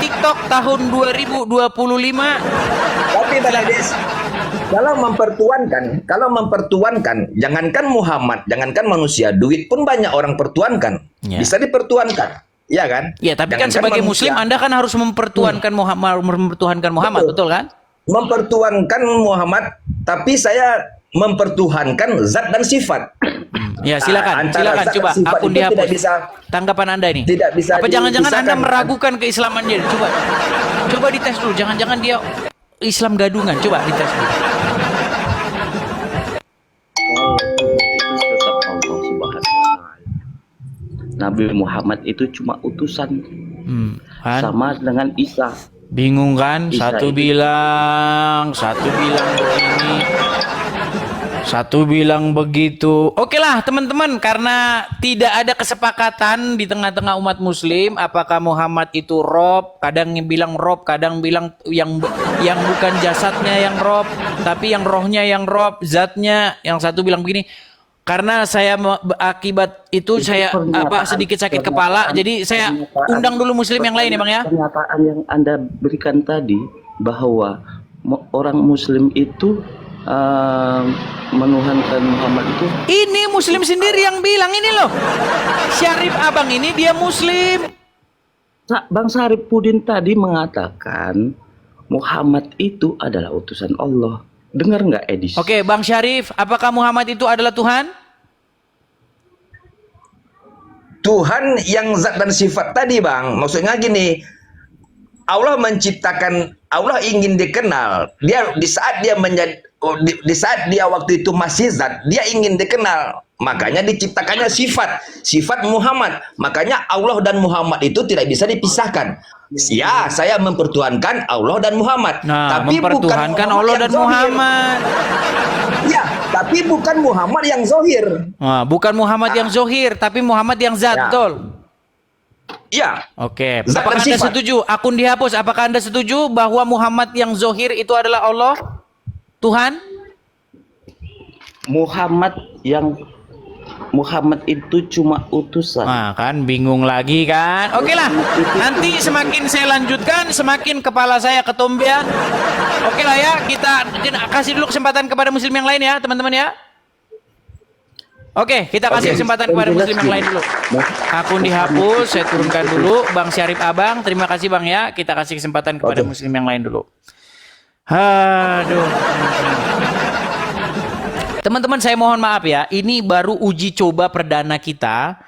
TikTok tahun 2025. Tapi Bangladesh, kalau mempertuankan, jangankan Muhammad, jangankan manusia, duit pun banyak orang pertuankan. Ya. Bisa dipertuankan, ya kan? Ya, tapi kan Jangankan sebagai manusia. Muslim Anda kan harus mempertuankan Muhammad, betul kan? Mempertuankan Muhammad, tapi saya mempertuhankan zat dan sifat. Ya, silakan Antara zat dan coba sifat akun itu dihapus. tidak bisa, Tanggapan Anda ini. tidak bisa Apa jangan-jangan Anda dipisahkan. meragukan keislamannya? Coba dites dulu. Jangan-jangan dia Islam gadungan. Coba dites dulu. Itu tetap Allah Subhanahu wa Ta'ala. Nabi Muhammad itu cuma utusan, Kan? sama dengan Isa. Bingung kan? Isa Satu itu. bilang begini, satu bilang begitu. Oke lah teman-teman, karena tidak ada kesepakatan di tengah-tengah umat Muslim, apakah Muhammad itu Rob? Kadang bilang Rob, kadang bilang yang bukan jasadnya yang Rob, tapi yang rohnya yang Rob, zatnya. Yang satu bilang begini. Karena saya akibat itu saya sedikit sakit kepala, jadi saya undang dulu Muslim yang lain ya Bang ya. Pernyataan yang Anda berikan tadi bahwa orang Muslim itu menuhankan Muhammad itu. Ini Muslim sendiri yang bilang ini loh. Syarif Abang ini dia Muslim. Bang Saripudin tadi mengatakan Muhammad itu adalah utusan Allah. Dengar nggak Edis? Oke, Bang Syarif, apakah Muhammad itu adalah Tuhan? Tuhan yang zat dan sifat tadi, Bang. Maksudnya gini, Allah menciptakan, Allah ingin dikenal. Dia di saat dia menjadi di saat dia waktu itu masih zat, dia ingin dikenal. Makanya diciptakannya sifat Muhammad. Makanya Allah dan Muhammad itu tidak bisa dipisahkan. Ya, saya mempertuhankan Allah dan Muhammad. Nah, tapi mempertuhankan bukan Allah yang dan zahir. Muhammad. Ya, tapi bukan Muhammad yang zohir. Nah, bukan Muhammad yang zohir, tapi Muhammad yang zat, Ya. betul. Ya. Oke. Zat Apakah dan Anda sifat. setuju? Akun dihapus. Apakah Anda setuju bahwa Muhammad yang zohir itu adalah Allah? Tuhan? Muhammad itu cuma utusan. Nah, kan bingung lagi kan? Oke lah. Nanti semakin saya lanjutkan, semakin kepala saya ketombean. Oke lah ya, kita kasih dulu kesempatan kepada muslim yang lain ya, teman-teman ya. Oke, kita kasih kesempatan kepada muslim yang lain dulu. Akun dihapus, saya turunkan dulu. Bang Syarif Abang, terima kasih Bang ya. Kita kasih kesempatan kepada muslim yang lain dulu. Aduh. Teman-teman, saya mohon maaf ya. Ini baru uji coba perdana kita.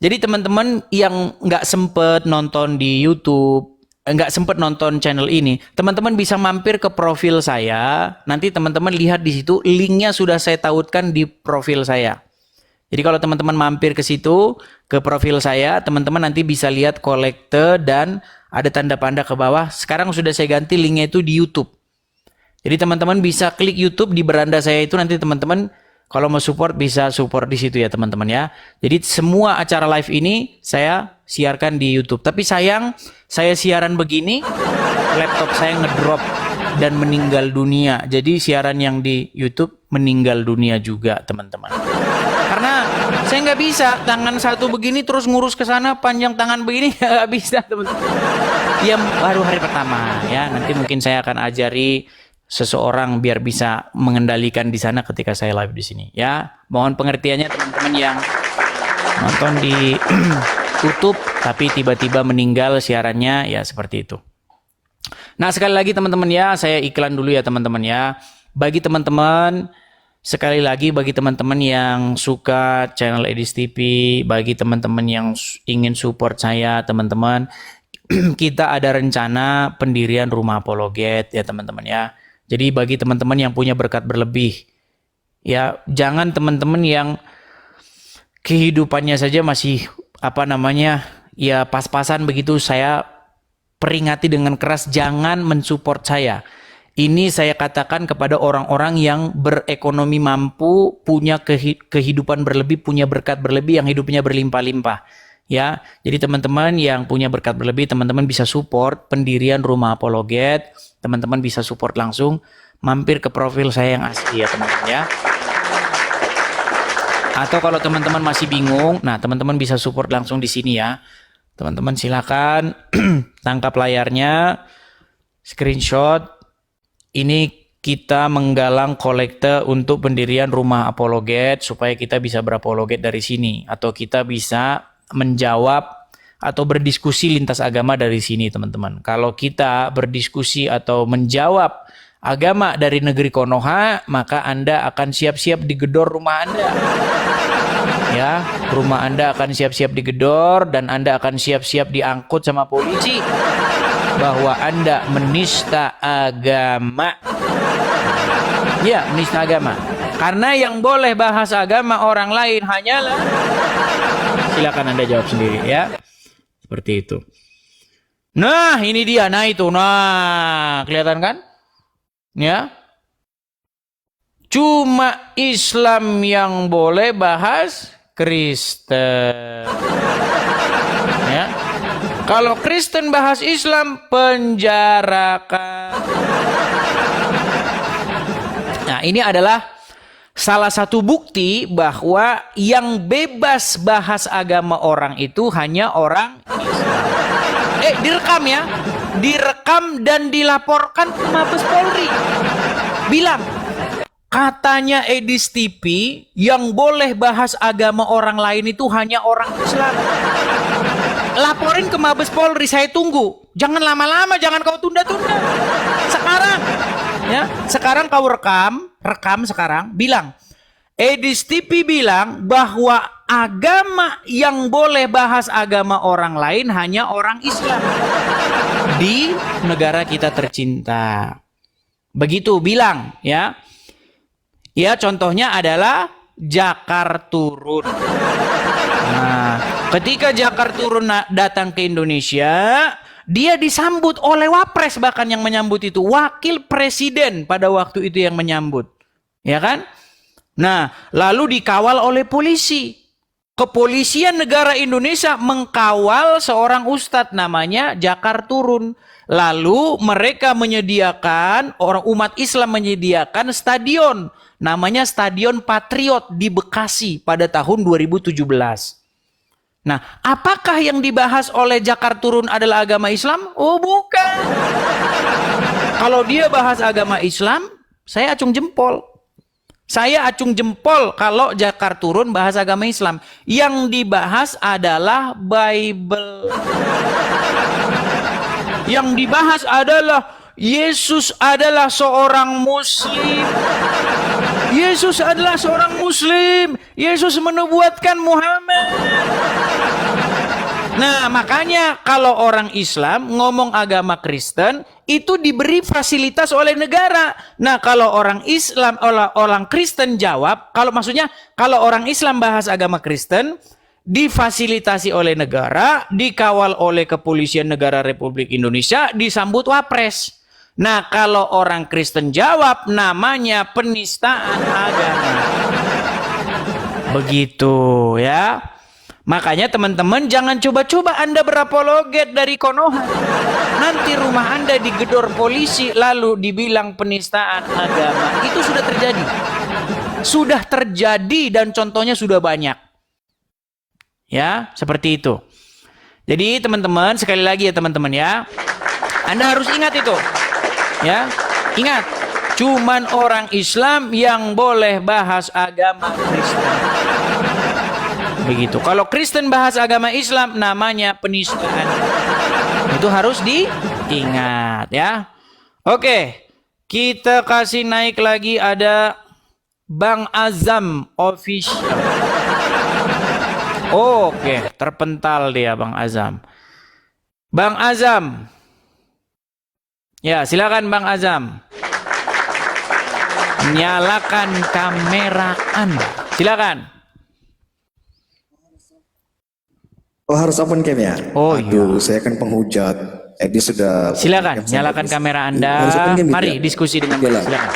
Jadi teman-teman yang nggak sempet nonton di YouTube, nggak sempet nonton channel ini, teman-teman bisa mampir ke profil saya. Nanti teman-teman lihat di situ, linknya sudah saya tautkan di profil saya. Jadi kalau teman-teman mampir ke situ, ke profil saya, teman-teman nanti bisa lihat kolekte dan ada tanda panda ke bawah. Sekarang sudah saya ganti linknya itu di YouTube. Jadi teman-teman bisa klik YouTube di beranda saya itu, nanti teman-teman kalau mau support bisa support di situ ya teman-teman ya. Jadi semua acara live ini saya siarkan di YouTube. Tapi sayang, saya siaran begini, laptop saya ngedrop dan meninggal dunia. Jadi siaran yang di YouTube meninggal dunia juga teman-teman. Karena saya nggak bisa tangan satu begini terus ngurus ke sana, panjang tangan begini nggak bisa teman-teman. Ya baru hari pertama ya. Nanti mungkin saya akan ajari seseorang biar bisa mengendalikan di sana ketika saya live di sini ya. Mohon pengertiannya teman-teman yang nonton di YouTube tapi tiba-tiba meninggal siarannya ya, seperti itu. Nah, sekali lagi teman-teman ya, saya iklan dulu ya teman-teman ya. Bagi teman-teman, sekali lagi bagi teman-teman yang suka channel Edis TV, bagi teman-teman yang ingin support saya teman-teman, kita ada rencana pendirian rumah apologet ya teman-teman ya. Jadi bagi teman-teman yang punya berkat berlebih, ya jangan teman-teman yang kehidupannya saja masih ya pas-pasan begitu, saya peringati dengan keras jangan mensupport saya. Ini saya katakan kepada orang-orang yang berekonomi mampu, punya kehidupan berlebih, punya berkat berlebih, yang hidupnya berlimpah-limpah. Ya, jadi teman-teman yang punya berkat berlebih, teman-teman bisa support pendirian rumah apologet. Teman-teman bisa support langsung, mampir ke profil saya yang asli ya teman-teman ya. Atau kalau teman-teman masih bingung, nah teman-teman bisa support langsung di sini ya. Teman-teman silakan tangkap layarnya, screenshot. Ini kita menggalang kolekte untuk pendirian rumah apologet supaya kita bisa berapologet dari sini, atau kita bisa menjawab atau berdiskusi lintas agama dari sini teman-teman. Kalau kita berdiskusi atau menjawab agama dari negeri Konoha, maka Anda akan siap-siap digedor rumah Anda. Ya, rumah Anda akan siap-siap digedor dan Anda akan siap-siap diangkut sama polisi bahwa Anda menista agama. Ya, menista agama. Karena yang boleh bahas agama orang lain hanyalah, silakan Anda jawab sendiri ya. Seperti itu. Nah, ini dia. Nah, itu. Nah, kelihatan kan? Ya. Cuma Islam yang boleh bahas Kristen. Ya. Kalau Kristen bahas Islam, penjarakan. Nah, ini adalah salah satu bukti bahwa yang bebas bahas agama orang itu hanya orang Islam. Direkam ya. Direkam dan dilaporkan ke Mabes Polri. Bilang, katanya Edis TV yang boleh bahas agama orang lain itu hanya orang Islam. Laporin ke Mabes Polri, saya tunggu. Jangan lama-lama, jangan kau tunda-tunda. Sekarang. Ya, sekarang kau rekam sekarang, bilang, Edis TV bilang bahwa agama yang boleh bahas agama orang lain hanya orang Islam di negara kita tercinta. Begitu bilang ya. Ya, contohnya adalah Jakar turun. Nah, ketika Jakar turun datang ke Indonesia, dia disambut oleh Wapres, bahkan yang menyambut itu wakil presiden pada waktu itu yang menyambut. Ya kan? Nah, lalu dikawal oleh polisi. Kepolisian negara Indonesia mengkawal seorang ustadz namanya Jakar Turun. Lalu mereka menyediakan, orang umat Islam menyediakan stadion. Namanya Stadion Patriot di Bekasi pada tahun 2017. Nah, apakah yang dibahas oleh Jakar Turun adalah agama Islam? Oh, bukan. Kalau dia bahas agama Islam, saya acung jempol. Saya acung jempol kalau Jakar Turun bahas agama Islam. Yang dibahas adalah Bible. Yang dibahas adalah Yesus adalah seorang Muslim. Yesus adalah seorang Muslim. Yesus menubuatkan Muhammad. Nah, makanya kalau orang Islam ngomong agama Kristen, itu diberi fasilitas oleh negara. Nah, kalau orang Islam, orang Kristen jawab, kalau orang Islam bahas agama Kristen, difasilitasi oleh negara, dikawal oleh Kepolisian Negara Republik Indonesia, disambut wapres. Nah, kalau orang Kristen jawab, namanya penistaan agama. Begitu ya. Makanya teman-teman jangan coba-coba Anda berapologet dari Konoha. Nanti rumah Anda digedor polisi lalu dibilang penistaan agama. Itu sudah terjadi. Sudah terjadi dan contohnya sudah banyak. Ya, seperti itu. Jadi teman-teman, sekali lagi ya teman-teman ya. Anda harus ingat itu. Ya, ingat. Cuman orang Islam yang boleh bahas agama Kristen. Begitu. Kalau Kristen bahas agama Islam namanya penistaan. Itu harus diingat ya. Oke. Kita kasih naik lagi ada Bang Azam Official. Oke, terpental dia Bang Azam. Bang Azam. Ya, silakan Bang Azam. Nyalakan kamera Anda. Silakan. Oh, harus open cam ya? Oh aduh, iya. saya kan penghujat. Dia sudah. Silakan, nyalakan kamera Anda. Mari diskusi dengan beliau. Silakan.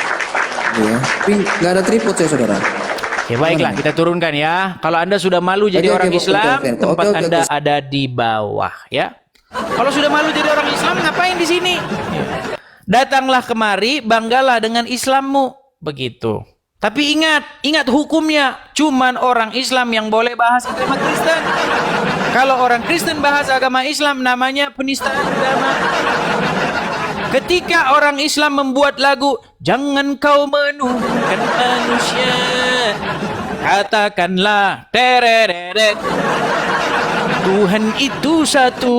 Ya. Tapi nggak ada tripod saya, saudara. Ya baiklah, kita turunkan ya. Kalau Anda sudah malu jadi orang Islam, tempat Anda ada di bawah ya. Kalau sudah malu jadi orang Islam, ngapain di sini? Datanglah kemari, banggalah dengan Islammu. Begitu. Tapi ingat hukumnya. Cuman orang Islam yang boleh bahas agama Kristen. Kalau orang Kristen bahas agama Islam, namanya penistaan agama. Ketika orang Islam membuat lagu, jangan kau menuduhkan manusia, katakanlah tereret, Tuhan itu satu,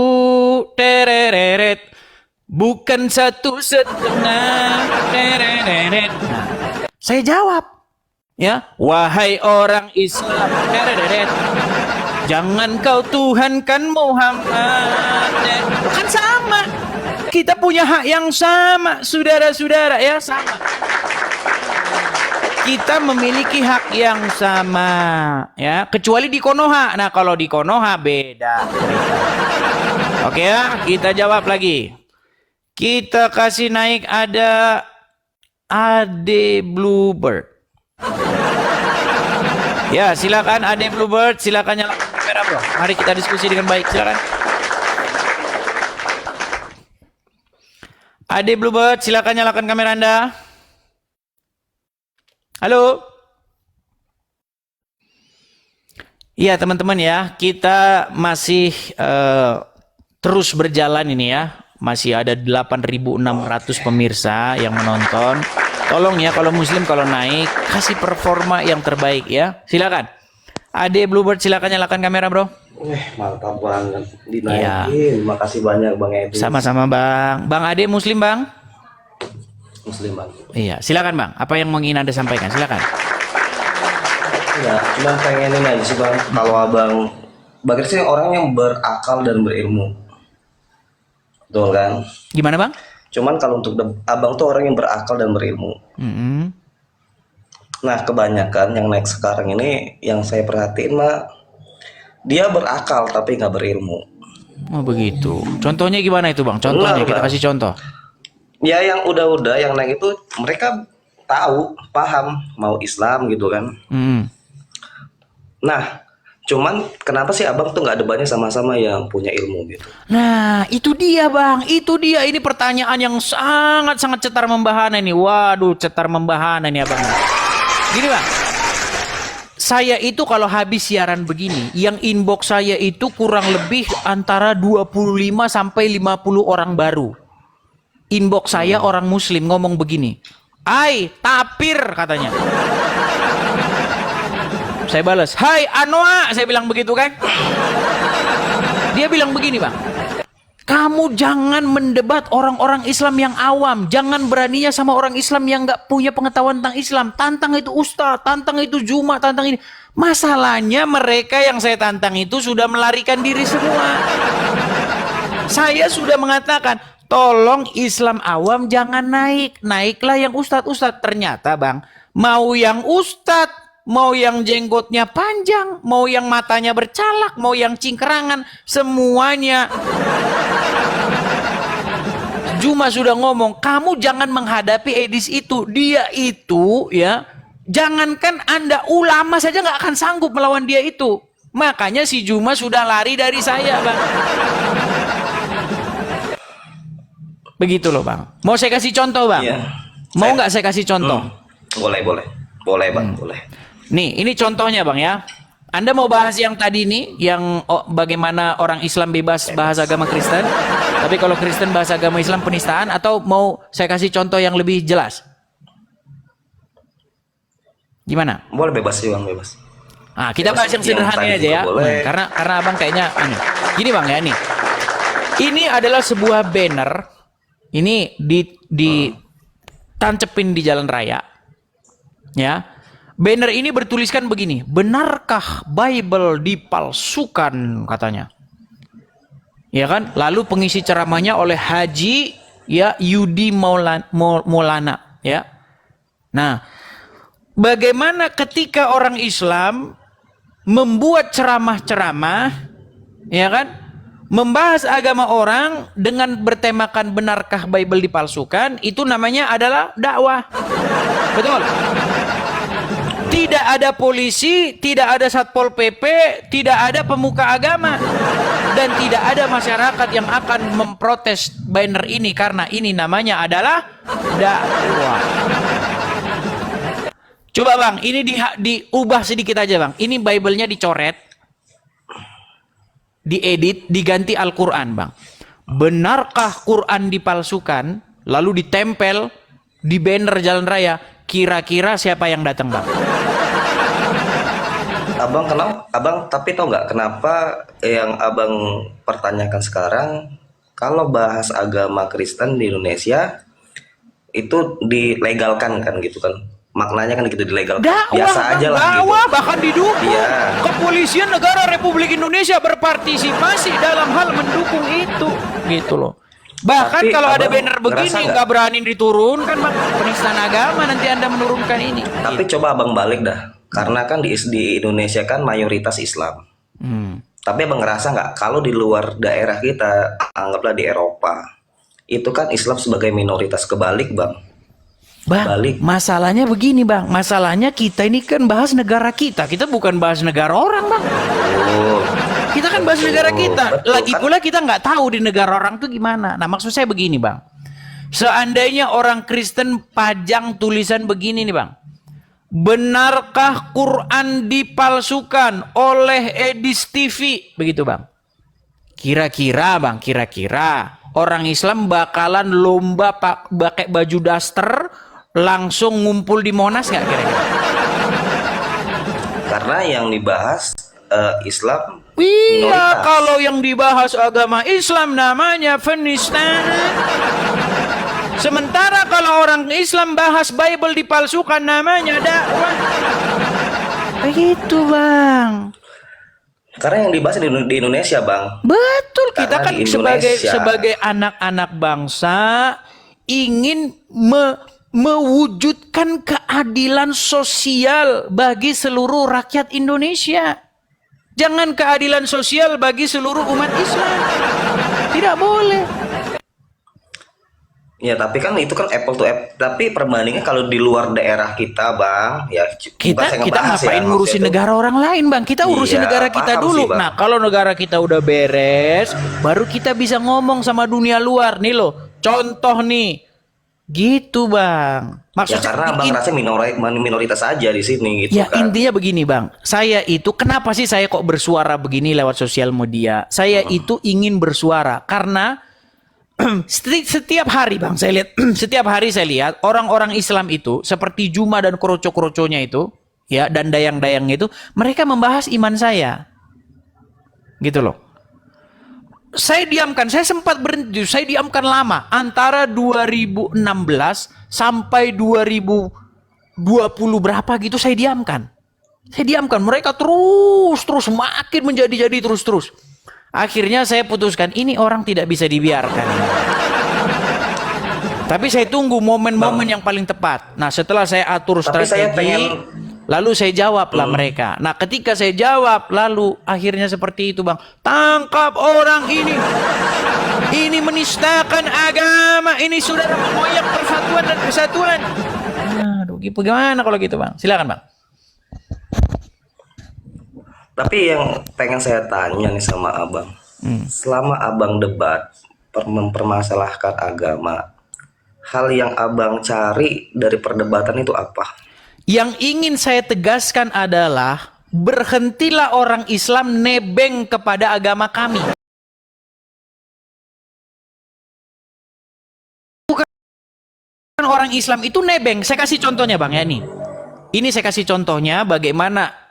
tereret, bukan satu setengah, tereret. Nah, saya jawab, ya, wahai orang Islam, tereret, jangan kau tuhankan Muhammad. Kan sama. Kita punya hak yang sama, saudara-saudara, ya, sama. Kita memiliki hak yang sama, ya, kecuali di Konoha. Nah, kalau di Konoha beda. Oke ya, kita jawab lagi. Kita kasih naik ada Ade Bluebird. Ya, silakan Ade Bluebird, silakan nyalakan kamera, bro. Mari kita diskusi dengan baik, silakan. Ade Bluebird, silakan nyalakan kamera Anda. Halo. Iya teman-teman ya, kita masih terus berjalan ini ya. Masih ada 8.600 pemirsa yang menonton. Tolong ya kalau Muslim kalau naik, kasih performa yang terbaik ya. Silakan. Ade Bluebird, silakan nyalakan kamera bro. Mantap banget dinaikin. Iya. Makasih banyak Bang Edi. Sama-sama Bang. Bang Ade Muslim Bang? Muslim Bang. Iya, silakan Bang. Apa yang ingin Anda sampaikan? Silakan. Ya, cuma pengenin aja sih Bang. Kalau Abang sih orang yang berakal dan berilmu. Betul kan? Gimana Bang? Cuman kalau untuk Abang tuh orang yang berakal dan berilmu. Nah, kebanyakan yang naik sekarang ini yang saya perhatiin mah dia berakal tapi nggak berilmu. Oh begitu. Contohnya gimana itu Bang? Contohnya kita kasih contoh. Ya yang udah yang naik itu mereka tahu, paham mau Islam gitu kan. Nah, Cuman kenapa sih abang tuh nggak debatnya sama-sama yang punya ilmu gitu? Nah, itu dia bang, itu dia. Ini pertanyaan yang sangat-sangat cetar membahana nih. Waduh, cetar membahana nih abang. Gini bang, saya itu kalau habis siaran begini, yang inbox saya itu kurang lebih antara 25 sampai 50 orang baru. Inbox saya orang muslim ngomong begini, "Hai, tapir," katanya. Saya balas, "Hai Anwa," saya bilang begitu kan. Dia bilang begini bang, "Kamu jangan mendebat orang-orang Islam yang awam. Jangan beraninya sama orang Islam yang nggak punya pengetahuan tentang Islam. Tantang itu ustaz, tantang itu Juma, tantang ini." Masalahnya mereka yang saya tantang itu sudah melarikan diri semua. Saya sudah mengatakan, tolong Islam awam jangan naik. Naiklah yang ustadz-ustadz. Ternyata bang, mau yang ustadz, mau yang jenggotnya panjang, mau yang matanya bercalak, mau yang cingkrangan, semuanya. Juma sudah ngomong, kamu jangan menghadapi Edis itu. Dia itu ya, jangankan Anda ulama saja nggak akan sanggup melawan dia itu. Makanya si Juma sudah lari dari saya bang. Begitu loh bang. Mau saya kasih contoh bang? Iya. Mau nggak saya kasih contoh? Boleh bang, boleh. Nih, ini contohnya bang ya. Anda mau bahas yang tadi nih, yang bagaimana orang Islam bebas bahas agama Kristen, tapi kalau Kristen bahas agama Islam penistaan, atau mau saya kasih contoh yang lebih jelas? Gimana? Boleh bebas sih bang, bebas. Nah, kita bahas yang sederhana tadi aja ya. juga boleh. Karena abang kayaknya aneh. Gini bang ya nih. Ini adalah sebuah banner. Ini ditancepin di jalan raya. Ya. Banner ini bertuliskan begini, "Benarkah Bible dipalsukan?" katanya. Ya kan? Lalu pengisi ceramahnya oleh Haji ya Yudi Maulana ya. Nah, bagaimana ketika orang Islam membuat ceramah-ceramah ya kan? Membahas agama orang dengan bertemakan benarkah Bible dipalsukan, itu namanya adalah dakwah. Betul? Tidak ada polisi, tidak ada Satpol PP, tidak ada pemuka agama, dan tidak ada masyarakat yang akan memprotes banner ini karena ini namanya adalah dakwah. Coba bang, ini diubah sedikit aja bang. Ini Bible-nya dicoret, diedit, diganti Al-Quran bang. Benarkah Quran dipalsukan? Lalu ditempel di banner jalan raya. Kira-kira siapa yang datang bang? Abang tapi tau nggak kenapa yang abang pertanyakan sekarang, kalau bahas agama Kristen di Indonesia itu dilegalkan kan gitu kan? Maknanya kan gitu, dilegalkan. Biasa aja lah gitu. Dakwah bahkan didukung. Iya. Kepolisian negara Republik Indonesia berpartisipasi dalam hal mendukung itu, gitu loh. Bahkan Tapi kalau ada abang banner begini ngerasa nggak berani diturunkan bang, penistaan agama nanti Anda menurunkan ini. Tapi coba abang balik dah, karena kan di Indonesia kan mayoritas Islam. Tapi abang ngerasa nggak kalau di luar daerah kita, anggaplah di Eropa, itu kan Islam sebagai minoritas, kebalik bang. Bang, masalahnya begini bang, masalahnya kita ini kan bahas negara kita bukan bahas negara orang bang. Kita kan bahas negara kita. Lagi pula kita nggak tahu di negara orang tuh gimana. Nah maksud saya begini bang, seandainya orang Kristen pajang tulisan begini nih bang, benarkah Quran dipalsukan oleh Edis TV, begitu bang? Kira-kira bang, kira-kira orang Islam bakalan lomba pakai baju daster langsung ngumpul di Monas nggak kira-kira? Karena yang dibahas Islam. Iya, kalau yang dibahas agama Islam namanya penistaan. Sementara kalau orang Islam bahas Bible dipalsukan namanya dakwah. Begitu bang. Karena yang dibahas di Indonesia bang. Betul, kita Karena kan di sebagai anak-anak bangsa ingin mewujudkan keadilan sosial bagi seluruh rakyat Indonesia. Jangan keadilan sosial bagi seluruh umat Islam. Tidak boleh. Ya tapi kan itu kan apple to apple. Tapi perbandingan kalau di luar daerah kita, Bang, ya Kita ngapain ngurusin negara orang lain, Bang? Kita urusin Iya, negara kita paham dulu. sih, Bang. Nah, kalau negara kita udah beres, baru kita bisa ngomong sama dunia luar. Nih loh, contoh nih. Gitu, Bang. Ya karena Bang rasa minoritas aja di sini gitu Ya kan. intinya begini, Bang. Saya itu kenapa sih saya kok bersuara begini lewat sosial media? Saya itu ingin bersuara karena setiap hari, Bang, saya lihat setiap hari saya lihat orang-orang Islam itu seperti Juma dan kroco-kroconya itu, ya, dan dayang-dayangnya itu, mereka membahas iman saya. Gitu loh. Saya diamkan, saya sempat berhenti, saya diamkan lama antara 2016 sampai 2020 berapa gitu saya diamkan. Saya diamkan, mereka terus makin menjadi-jadi terus. Akhirnya saya putuskan ini orang tidak bisa dibiarkan. Tapi saya tunggu momen-momen yang paling tepat. Nah, setelah saya atur strategi, lalu saya jawablah mereka. Nah, ketika saya jawab, lalu akhirnya seperti itu, Bang. Tangkap orang ini. Ini menistakan agama. Ini saudara mengoyak persatuan dan kesatuan. Aduh, gimana kalau gitu, Bang? Silakan, Bang. Tapi yang pengen saya tanya nih sama Abang, selama Abang debat mempermasalahkan agama, hal yang Abang cari dari perdebatan itu apa? Yang ingin saya tegaskan adalah berhentilah orang Islam nebeng kepada agama kami. Bukan orang Islam itu nebeng. Saya kasih contohnya, Bang, ya nih. Ini saya kasih contohnya bagaimana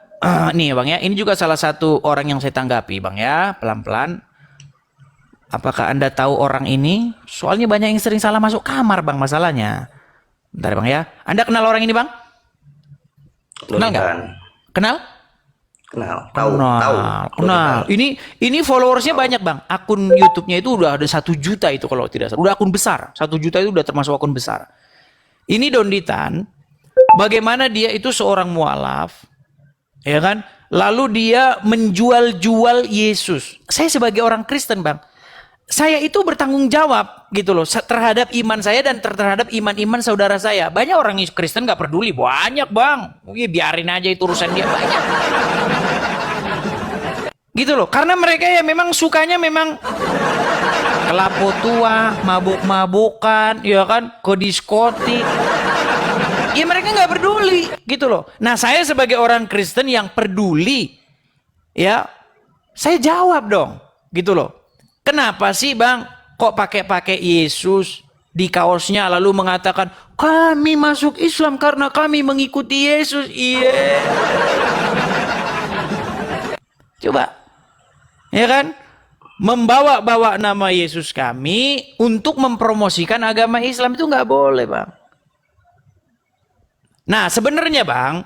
nih, Bang, ya. Ini juga salah satu orang yang saya tanggapi, Bang, ya. Pelan-pelan. Apakah Anda tahu orang ini? Soalnya banyak yang sering salah masuk kamar, Bang, masalahnya. Bentar, Bang, ya. Anda kenal orang ini, Bang? Kenal nggak? Kenal. Kenal. Ini followersnya banyak, Bang. Akun YouTube-nya itu udah ada 1 juta itu kalau tidak salah. Udah akun besar. 1 juta itu udah termasuk akun besar. Ini Donditan. Bagaimana dia itu seorang mualaf. Ya kan? Lalu dia menjual-jual Yesus. Saya sebagai orang Kristen, Bang, saya itu bertanggung jawab gitu loh terhadap iman saya dan terhadap iman-iman saudara saya. Banyak orang Kristen nggak peduli, banyak, Bang. Biarin aja itu urusan dia, banyak. Gitu loh. Karena mereka ya memang sukanya memang kelapo tua, mabuk-mabukan, ya kan, ke diskotik. Ya mereka nggak peduli gitu loh. Nah, saya sebagai orang Kristen yang peduli, ya saya jawab dong gitu loh. Kenapa sih, Bang, kok pakai Yesus di kaosnya lalu mengatakan kami masuk Islam karena kami mengikuti Yesus? Iya. Coba, ya kan? Membawa-bawa nama Yesus kami untuk mempromosikan agama Islam itu nggak boleh, Bang. Nah, sebenarnya, Bang,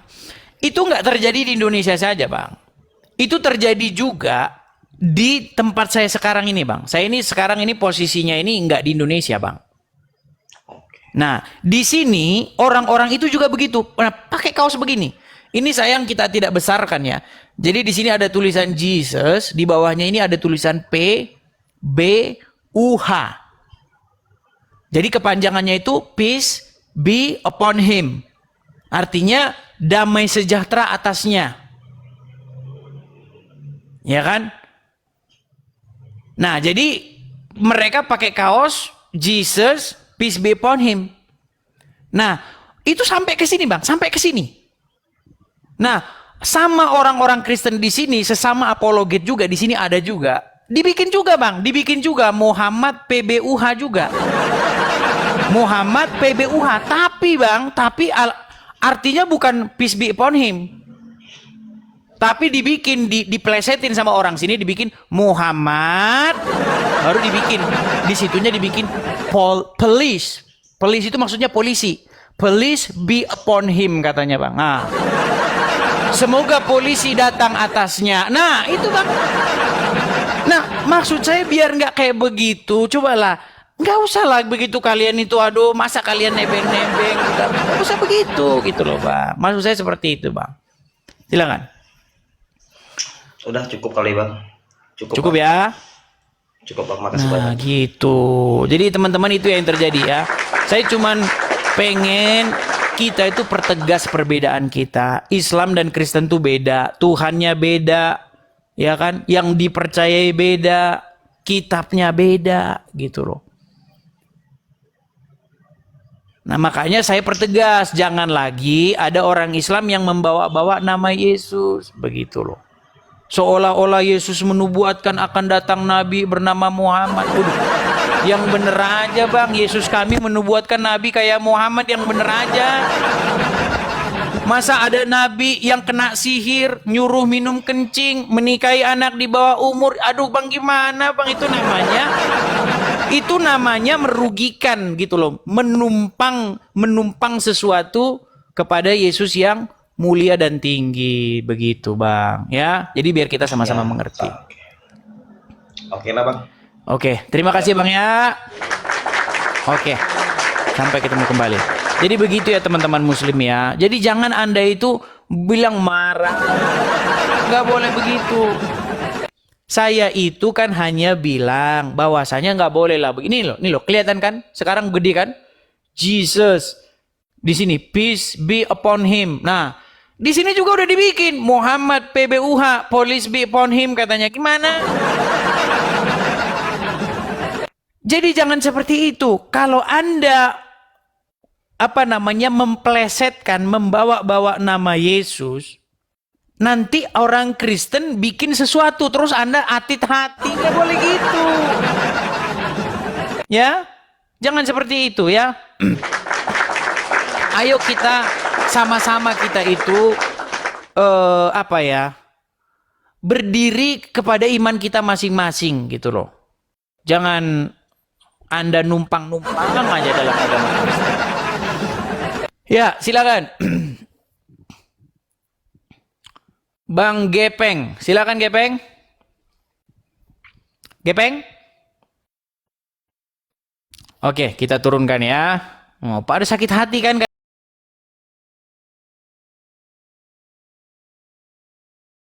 itu nggak terjadi di Indonesia saja, Bang. Itu terjadi juga di tempat saya sekarang ini, Bang. Saya ini sekarang ini posisinya ini nggak di Indonesia, Bang. Nah, di sini orang-orang itu juga begitu. Nah, pakai kaos begini. Ini sayang kita tidak besarkan ya. Jadi di sini ada tulisan Jesus, di bawahnya ini ada tulisan PBUH. Jadi kepanjangannya itu Peace be upon him. Artinya damai sejahtera atasnya. Ya kan? Nah, jadi mereka pakai kaos Jesus, peace be upon him. Nah, itu sampai ke sini, Bang, sampai ke sini. Nah, sama orang-orang Kristen di sini, sesama apologet juga di sini ada juga. Dibikin juga, Bang, dibikin juga Muhammad PBUH juga. Muhammad PBUH, tapi, Bang, artinya bukan peace be upon him. Tapi dibikin, diplesetin sama orang sini, dibikin Muhammad, baru dibikin, disitunya dibikin police. Police itu maksudnya polisi. Police be upon him katanya, Bang. Nah, semoga polisi datang atasnya. Nah, itu, Bang. Nah, maksud saya biar nggak kayak begitu, cobalah. Nggak usah lah begitu kalian itu, aduh, masa kalian nebeng-nebeng, nggak usah begitu, gitu loh, Bang. Maksud saya seperti itu, Bang. Silakan. Udah cukup kali, Bang. Cukup ya. Cukup Bang, makasih Nah, banyak. gitu. Jadi teman-teman itu yang terjadi ya. Saya cuman pengen kita itu pertegas perbedaan kita. Islam dan Kristen tuh beda, Tuhannya beda, ya kan? Yang dipercayai beda, kitabnya beda, gitu loh. Nah, makanya saya pertegas, jangan lagi ada orang Islam yang membawa-bawa nama Yesus, begitu loh. Seolah-olah Yesus menubuatkan akan datang nabi bernama Muhammad. Yang bener aja bang, Yesus kami menubuatkan nabi kayak Muhammad, yang bener aja. Masa ada nabi yang kena sihir, nyuruh minum kencing, menikahi anak di bawah umur? Aduh bang, gimana bang, itu namanya merugikan gitu loh, menumpang sesuatu kepada Yesus yang mulia dan tinggi, begitu bang ya. Jadi biar kita sama-sama mengerti. Oke lah Bang. Oke, terima kasih bang ya. Oke, sampai ketemu kembali. Jadi begitu ya teman-teman muslim ya. Jadi jangan anda itu bilang marah, nggak boleh begitu. Saya itu kan hanya bilang bahwasanya nggak boleh lah begini loh. Nih loh, kelihatan kan? Sekarang gede kan? Jesus di sini, peace be upon him. Nah, di sini juga udah dibikin Muhammad PBUH, police be upon him katanya. Gimana? Jadi jangan seperti itu. Kalau anda memplesetkan, membawa-bawa nama Yesus, nanti orang Kristen bikin sesuatu terus anda atit hati, nggak boleh gitu. Ya, jangan seperti itu ya. Ayo kita sama-sama kita itu berdiri kepada iman kita masing-masing gitu loh. Jangan anda numpang-numpang aja dalam agama Kristen. Ya, silakan. Bang Gepeng, silakan Gepeng. Gepeng. Oke, kita turunkan ya. Oh, Pak ada sakit hati kan?